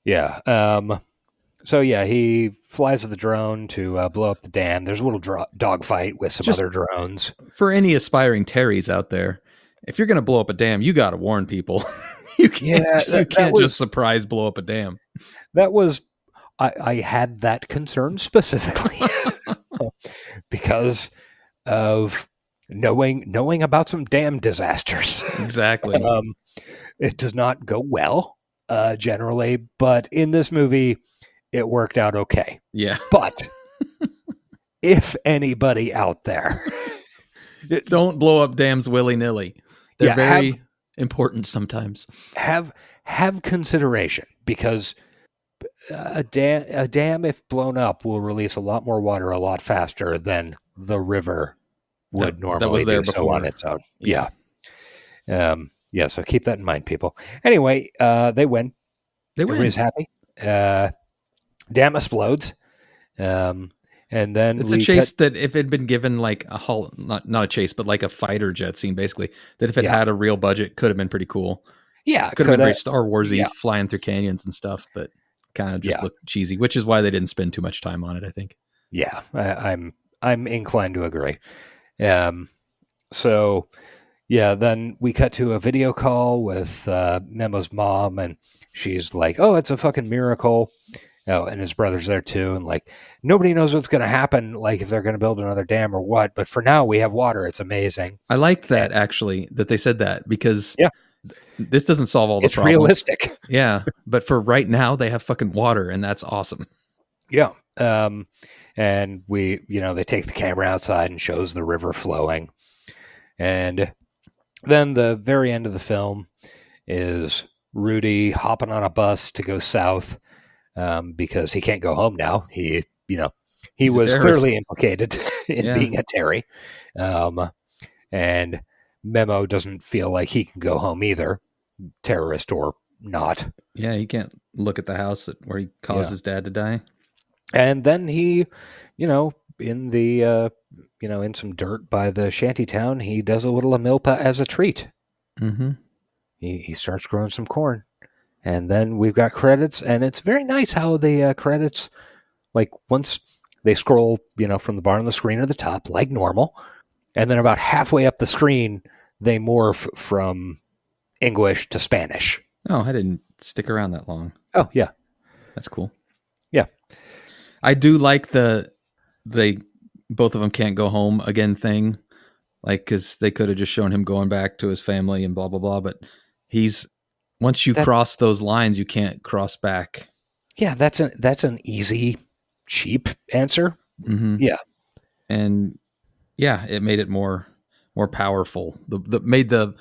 yeah. So, yeah, he flies with the drone to blow up the dam. There's a little dogfight with some other drones. For any aspiring Terrys out there, if you're going to blow up a dam, you got to warn people. You can't just surprise blow up a dam. That was... I had that concern specifically because of... Knowing about some dam disasters. Exactly. It does not go well, generally, but in this movie, it worked out okay. Yeah. But if anybody out there... Don't blow up dams willy-nilly. They're very important sometimes. Have consideration, because a dam, if blown up, will release a lot more water a lot faster than the river would normally that was there do before. so on its own. Yeah. So keep that in mind, people. Anyway, they win. Everybody's happy. Dam explodes. And then it's a chase that if it had been given like a hull, not a chase, but like a fighter jet scene, basically, that if it had a real budget, could have been pretty cool. Yeah. Could have been very Star Warsy, flying through canyons and stuff, but kind of just looked cheesy, which is why they didn't spend too much time on it, I think. Yeah. I'm inclined to agree. So, Yeah, then we cut to a video call with Memo's mom, and she's like, "Oh, it's a fucking miracle." Oh, and his brother's there too, and like nobody knows what's going to happen, like if they're going to build another dam or what. But for now, we have water. It's amazing. I like that actually that they said that because this doesn't solve all the It's problems. realistic. Yeah, but for right now, they have fucking water, and that's awesome. Yeah. And they take the camera outside and shows the river flowing, and then the very end of the film is Rudy hopping on a bus to go south because he can't go home now. He was clearly implicated in being a Terry. And Memo doesn't feel like he can go home either, terrorist or not. Yeah, he can't look at the house where he caused his dad to die. And then he, in the in some dirt by the shanty town, he does a little milpa as a treat. Mm-hmm. He starts growing some corn. And then we've got credits, and it's very nice how the credits, like once they scroll, from the bottom of the screen to the top, like normal, and then about halfway up the screen, they morph from English to Spanish. Oh, I didn't stick around that long. Oh, yeah. That's cool. Yeah. I do like both of them can't go home again thing, like, because they could have just shown him going back to his family and blah, blah, blah, but once you cross those lines, you can't cross back. Yeah, that's an easy, cheap answer. Mm-hmm. Yeah. And yeah, it made it more powerful. Made the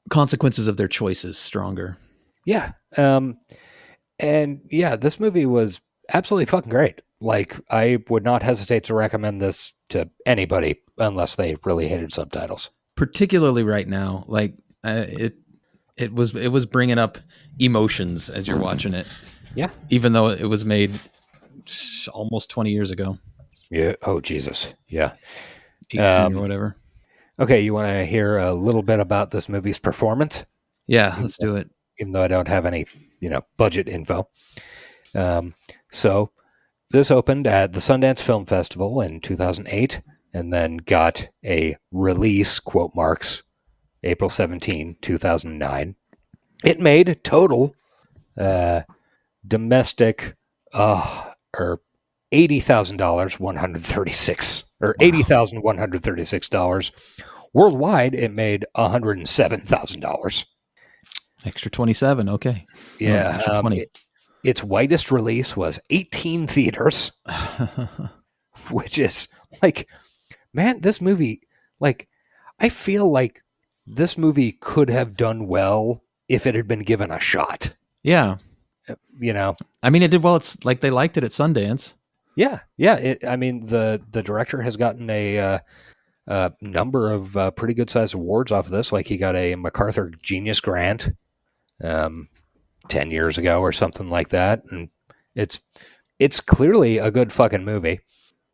consequences of their choices stronger. Yeah. And yeah, this movie was absolutely fucking great. Like, I would not hesitate to recommend this to anybody unless they really hated subtitles. Particularly right now, like it was bringing up emotions as you're watching it. Yeah. Even though it was made almost 20 years ago. Yeah. Oh, Jesus. Yeah. 18 or whatever. Okay. You want to hear a little bit about this movie's performance? Yeah, let's do it. Even though I don't have any, budget info. So this opened at the Sundance Film Festival in 2008 and then got a release, quote marks, April 17, 2009. It made total domestic or $80,000, 136 or $80,136. Worldwide, it made $107,000. Extra 27, okay. Yeah, extra 20. Its widest release was 18 theaters, which is like, man, this movie, like, I feel like this movie could have done well if it had been given a shot. Yeah. I mean, it did well. It's like they liked it at Sundance. Yeah. Yeah. The director has gotten a number of pretty good sized awards off of this. Like, he got a MacArthur Genius Grant 10 years ago or something like that. And it's clearly a good fucking movie.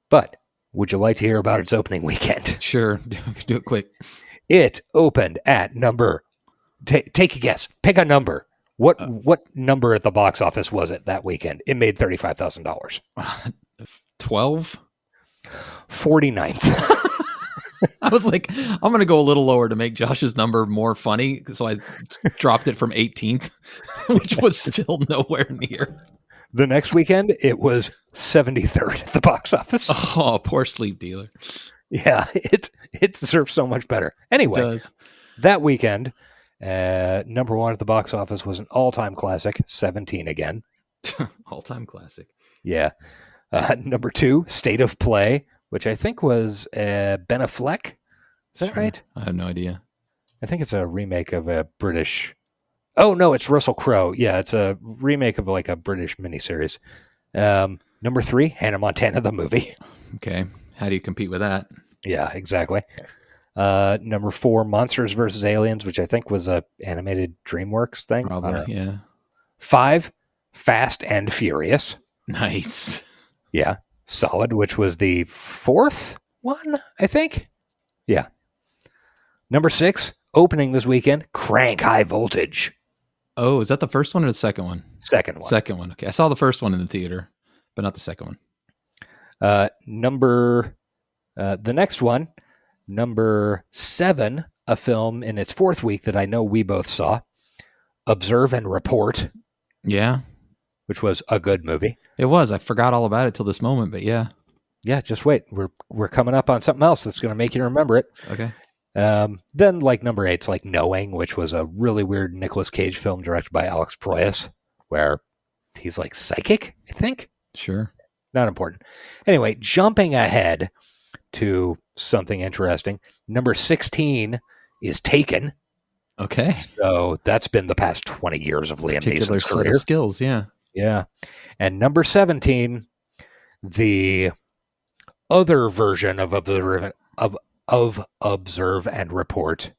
But would you like to hear about its opening weekend? Sure. Do it quick. It opened at number. Take a guess. Pick a number. What number at the box office was it that weekend? It made $35,000. 12? 49th. I was like, I'm going to go a little lower to make Josh's number more funny. So I dropped it from 18th, which was still nowhere near. The next weekend, it was 73rd at the box office. Oh, poor Sleep Dealer. Yeah, it deserves so much better. Anyway, that weekend, number one at the box office was an all-time classic, 17 again. All-time classic. Yeah. Number two, State of Play, which I think was Ben Affleck. Is that right? I have no idea. I think it's a remake of a British... Oh, no, it's Russell Crowe. Yeah, it's a remake of like a British miniseries. Number three, Hannah Montana, the movie. Okay. How do you compete with that? Yeah, exactly. Number four, Monsters vs. Aliens, which I think was a animated DreamWorks thing. Probably, yeah. 5, Fast and Furious. Nice. Yeah, solid, which was the fourth one, I think. Yeah. Number 6, opening this weekend, Crank High Voltage. Oh, is that the first one or the second one? Second one. Second one. Okay. I saw the first one in the theater, but not the second one. The next one, number 7, a film in its fourth week that I know we both saw, Observe and Report, Yeah, which was a good movie. it was. I forgot all about it till this moment, but yeah. Yeah, just wait. We're coming up on something else that's going to make you remember it. Okay. Then like number 8's like Knowing, which was a really weird Nicolas Cage film directed by Alex Proyas, where he's like psychic, I think. Sure. Not important. Anyway, jumping ahead to something interesting. Number 16 is Taken. Okay. So that's been the past 20 years of Liam Particular Neeson's set career. of skills, yeah. Yeah. And number 17, the other version of Observe and Report,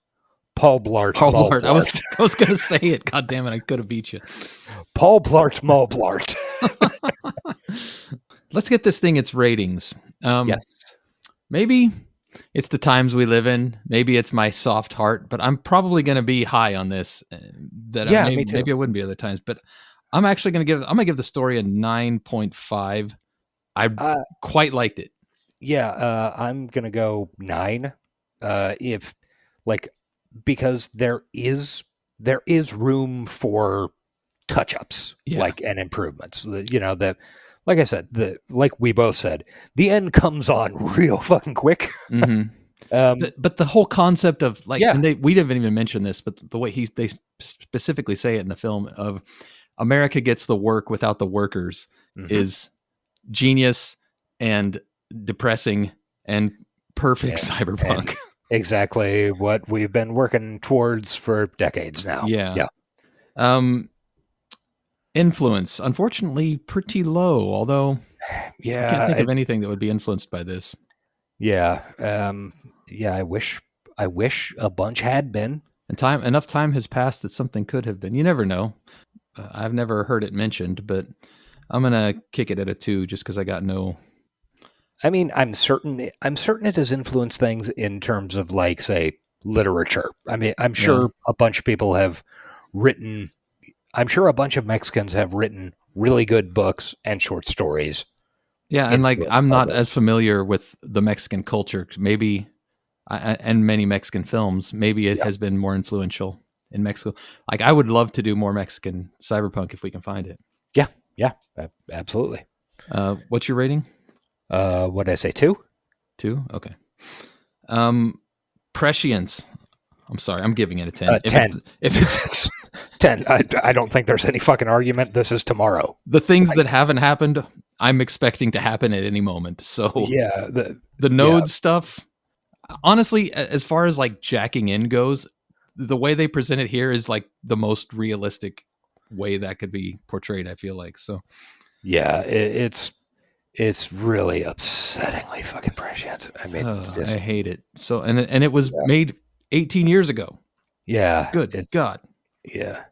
Paul Blart. Paul Mall Blart. Blart. I was going to say it. God damn it. I could have beat you. Paul Blart Mall Blart. Let's get this thing its ratings. Yes. Maybe it's the times we live in. Maybe it's my soft heart, but I'm probably going to be high on this. Me too. Maybe I wouldn't be other times, but I'm actually going to give the story a 9.5. I quite liked it. Yeah, I'm gonna go 9. Because there is room for touch-ups, Yeah. and improvements. Like I said, like we both said, the end comes on real fucking quick. Mm-hmm. Um, But the whole concept of Yeah. and we didn't even mention this, but the way they specifically say it in the film of America gets the work without the workers mhm. is genius and depressing and perfect Yeah. cyberpunk. exactly what we've been working towards for decades now. Yeah. Influence, unfortunately, pretty low. Although I can't think of anything that would be influenced by this. Yeah. I wish a bunch had been. And enough time has passed that something could have been. You never know. I've never heard it mentioned, but I'm gonna kick it at a 2 just because I got no. I mean, I'm certain it has influenced things in terms of say literature. I mean, I'm sure a bunch of people have written. I'm sure a bunch of Mexicans have written really good books and short stories. Yeah, and I'm not as familiar with the Mexican culture. Maybe, and many Mexican films. Maybe it has been more influential in Mexico. I would love to do more Mexican cyberpunk if we can find it. Yeah, absolutely. What's your rating? What did I say? 2? 2? Okay. Prescience. I'm sorry, I'm giving it a 10. 10. If it's 10. I don't think there's any fucking argument. This is tomorrow. the things that haven't happened, I'm expecting to happen at any moment. So Yeah. the node stuff, honestly, as far as jacking in goes, the way they present it here is the most realistic way that could be portrayed, I feel like. So Yeah, it's really upsettingly fucking prescient. I mean, I hate it. So and it was made 18 years ago. yeah. Good God. Yeah.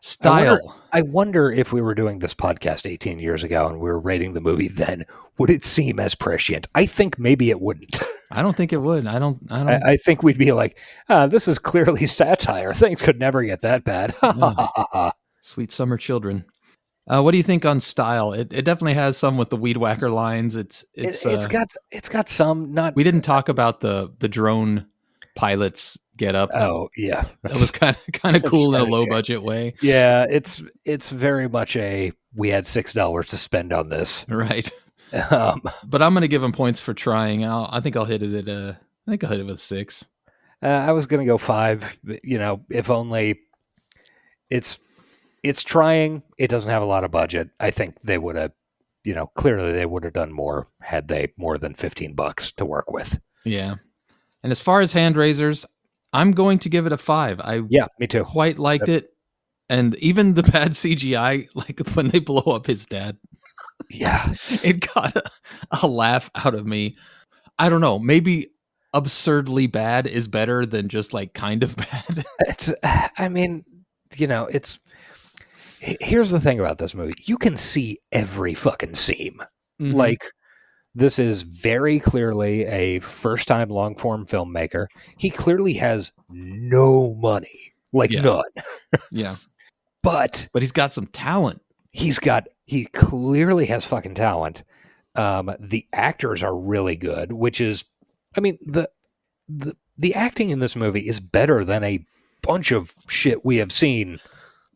Style. I wonder if we were doing this podcast 18 years ago and we were rating the movie then, would it seem as prescient? I think maybe it wouldn't. I don't think it would. I don't. I think we'd be like, this is clearly satire. Things could never get that bad. Sweet summer children. What do you think on style? It definitely has some with the weed whacker lines. It's got some not. We didn't talk about the drone pilots get up. Oh yeah, that was kind of cool in a low budget way. Yeah, it's very much we had $6 to spend on this, right? But I'm going to give them points for trying. I think I'll hit it at with 6. I was going to go 5. If only it's trying. It doesn't have a lot of budget. I think they would have, clearly they would have done more had they more than $15 to work with. Yeah. And as far as hand raisers, I'm going to give it a 5. Me too. Quite liked it. And even the bad CGI, when they blow up his dad. Yeah. It got a laugh out of me. I don't know. Maybe absurdly bad is better than just kind of bad. Here's the thing about this movie. You can see every fucking seam. Mm-hmm. This is very clearly a first-time long-form filmmaker. He clearly has no money. None. Yeah. But he's got some talent. He clearly has fucking talent. The actors are really good, which is, the the acting in this movie is better than a bunch of shit we have seen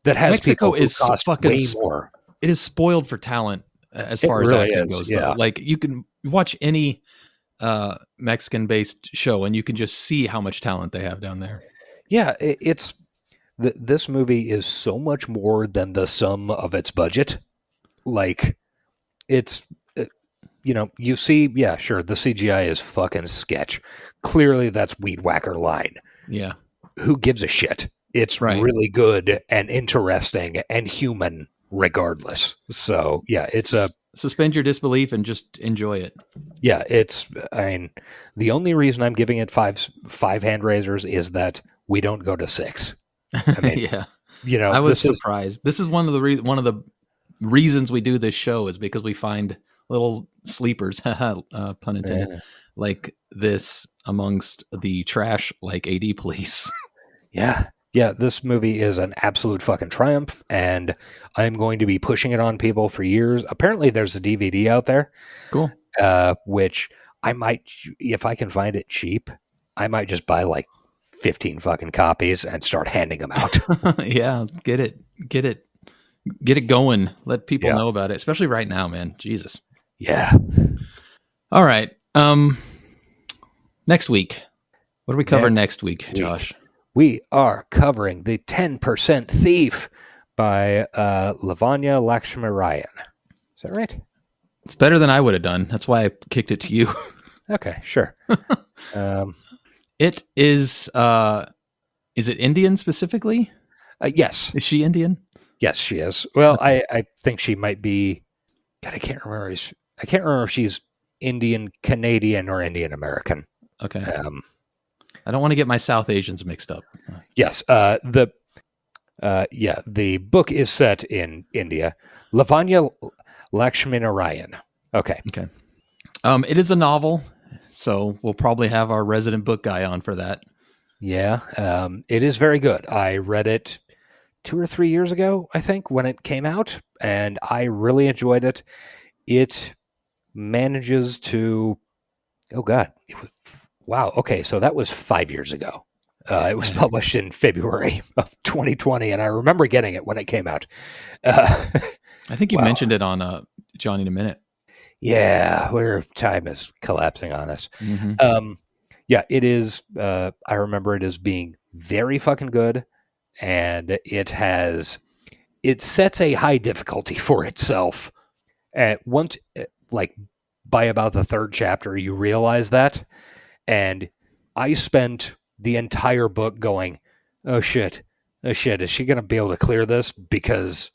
that has Mexico people who is cost fucking way more. It is spoiled for talent as It far as really acting is, goes. yeah. Though, like you can watch any Mexican-based show, and you can just see how much talent they have down there. Yeah, this movie is so much more than the sum of its budget. Like, it's, you see, yeah, sure, the CGI is fucking sketch. Clearly, that's Weed Whacker line. Yeah. Who gives a shit? It's Right. really good and interesting and human regardless. So, yeah, it's a... Suspend your disbelief and just enjoy it. Yeah, the only reason I'm giving it five hand raisers is that we don't go to 6. I mean, yeah. I was surprised. This is one of the reasons we do this show is because we find little sleepers, pun intended, like this amongst the trash like AD police. Yeah. Yeah, this movie is an absolute fucking triumph, and I'm going to be pushing it on people for years. Apparently, there's a DVD out there. Cool. Which I might, if I can find it cheap, I might just buy like 15 fucking copies and start handing them out. Yeah, get it going. Let people know about it, especially right now, man. Jesus. Yeah. All right. Next week. What do we cover next week, Josh? We are covering The 10% Thief by Lavanya Lakshmarayan. Is that right? It's better than I would have done. That's why I kicked it to you. Okay, sure. It is it Indian specifically? Yes. Is she Indian? Yes, she is. Well, I think she might be... God, I can't remember if she's Indian Canadian or Indian American. Okay. I don't want to get my South Asians mixed up. Yes. The book is set in India. Lavanya Lakshminarayan. Okay. Okay. It is a novel, so we'll probably have our resident book guy on for that. Yeah. It is very good. I read it 2 or 3 years ago, I think, when it came out, and I really enjoyed it. It manages to... Oh, God. Wow. Okay. So that was 5 years ago. It was published in February of 2020, and I remember getting it when it came out. I think you mentioned it on Johnny in a Minute. Yeah, where time is collapsing on us. Mm-hmm. Yeah, it is. I remember it as being very fucking good, and it sets a high difficulty for itself. Once, like by about the 3rd chapter, you realize that. And I spent the entire book going, oh shit, is she going to be able to clear this? Because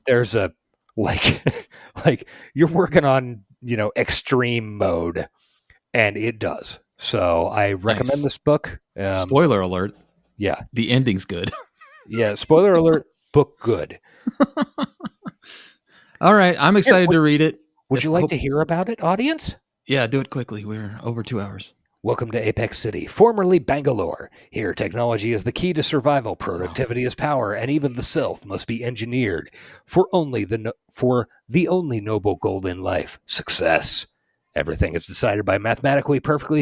there's a, like you're working on, extreme mode, and it does. So I recommend this book. Spoiler alert. Yeah. The ending's good. Yeah. Spoiler alert, book good. All right. I'm excited to read it. Would you like to hear about it, audience? Yeah, do it quickly. We're over 2 hours. Welcome to Apex City, formerly Bangalore. Here, technology is the key to survival, productivity is power, and even the self must be engineered for the only noble goal in life, success. Everything is decided by mathematically perfect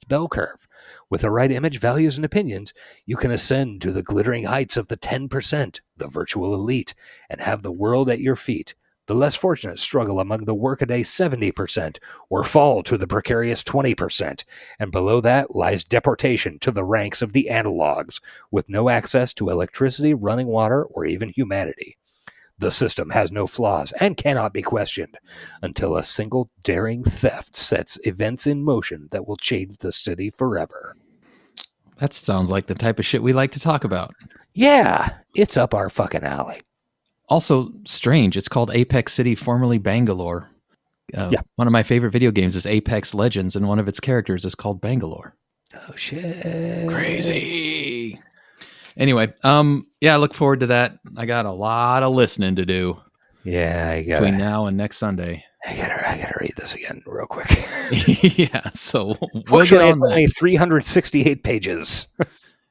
bell curve. With the right image, values, and opinions, you can ascend to the glittering heights of the 10%, the virtual elite, and have the world at your feet. The less fortunate struggle among the workaday 70% or fall to the precarious 20%, and below that lies deportation to the ranks of the analogs with no access to electricity, running water, or even humanity. The system has no flaws and cannot be questioned until a single daring theft sets events in motion that will change the city forever. That sounds like the type of shit we like to talk about. Yeah, it's up our fucking alley. Also strange. It's called Apex City, formerly Bangalore. One of my favorite video games is Apex Legends, and one of its characters is called Bangalore. Oh shit! Crazy. Anyway, I look forward to that. I got a lot of listening to do. Yeah, between now and next Sunday. I gotta read this again real quick. Yeah, so fortunately, it's only 368 pages.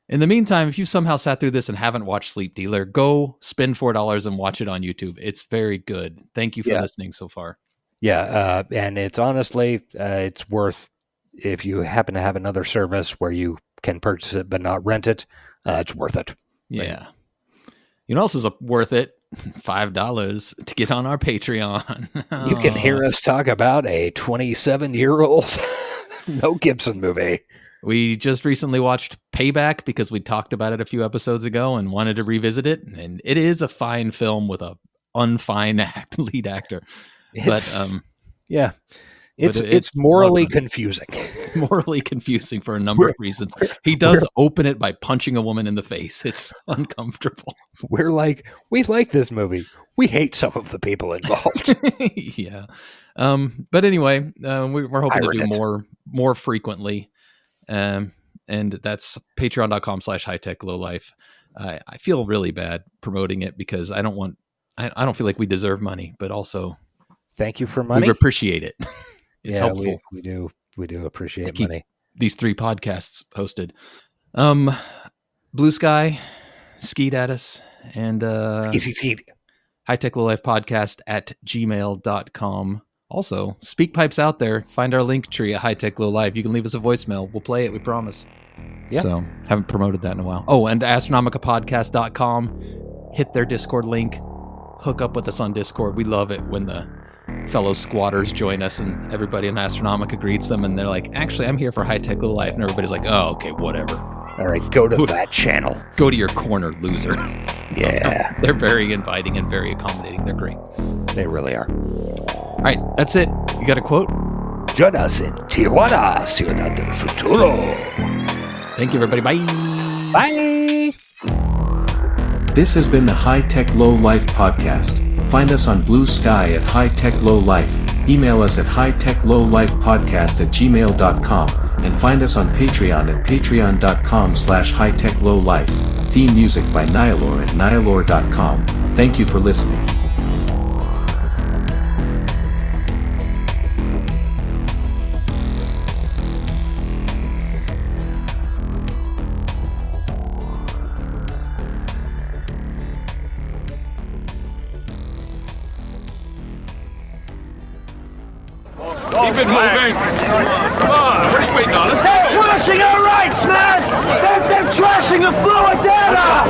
In the meantime, if you somehow sat through this and haven't watched Sleep Dealer, go spend $4 and watch it on YouTube. It's very good. Thank you for listening so far. Yeah, and it's honestly, it's worth if you happen to have another service where you can purchase it but not rent it, it's worth it. Yeah. You know what else is worth it? $5 to get on our Patreon. You can hear us talk about a 27-year-old Mel Gibson movie. We just recently watched Payback because we talked about it a few episodes ago and wanted to revisit it. And it is a fine film with a unfine lead actor. It's morally confusing. Morally confusing for a number of reasons. He does open it by punching a woman in the face. It's uncomfortable. We like this movie. We hate some of the people involved. Yeah. But anyway, we're hoping to do more frequently. And that's patreon.com/hightechlowlife. I feel really bad promoting it because I don't feel like we deserve money, but also thank you for money. We appreciate it. It's helpful. We do appreciate keep money. These 3 podcasts hosted. Blue Sky, Skeet at us, and Skeet. hightechlowlifepodcast@gmail.com. Also, SpeakPipe's out there. Find our link tree at hightechlowlife. You can leave us a voicemail. We'll play it. We promise. Yep. So, haven't promoted that in a while. Oh, and astronomicapodcast.com. Hit their Discord link. Hook up with us on Discord. We love it when the fellow squatters join us and everybody in Astronomica greets them and they're like, actually, I'm here for High Tech Low Life. And everybody's like, oh, okay, whatever. All right, go to that channel. Go to your corner, loser. Yeah. They're very inviting and very accommodating. They're great. They really are. All right, that's it. You got a quote? Join us in Tijuana, Ciudad del Futuro. Thank you, everybody. Bye. Bye. This has been the High Tech Low Life podcast. Find us on Blue Sky at High Tech Low Life. Email us at hightechlowlifepodcast@gmail.com and find us on Patreon at patreon.com/hightechlowlife. Theme music by Nihilor at nihilor.com. Thank you for listening. Keep it moving. Come on, what are you waiting on? Let's go. They're trashing our rights, man! They're trashing the fluid data!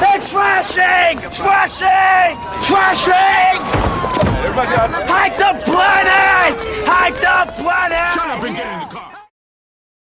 They're trashing! Trashing! Trashing!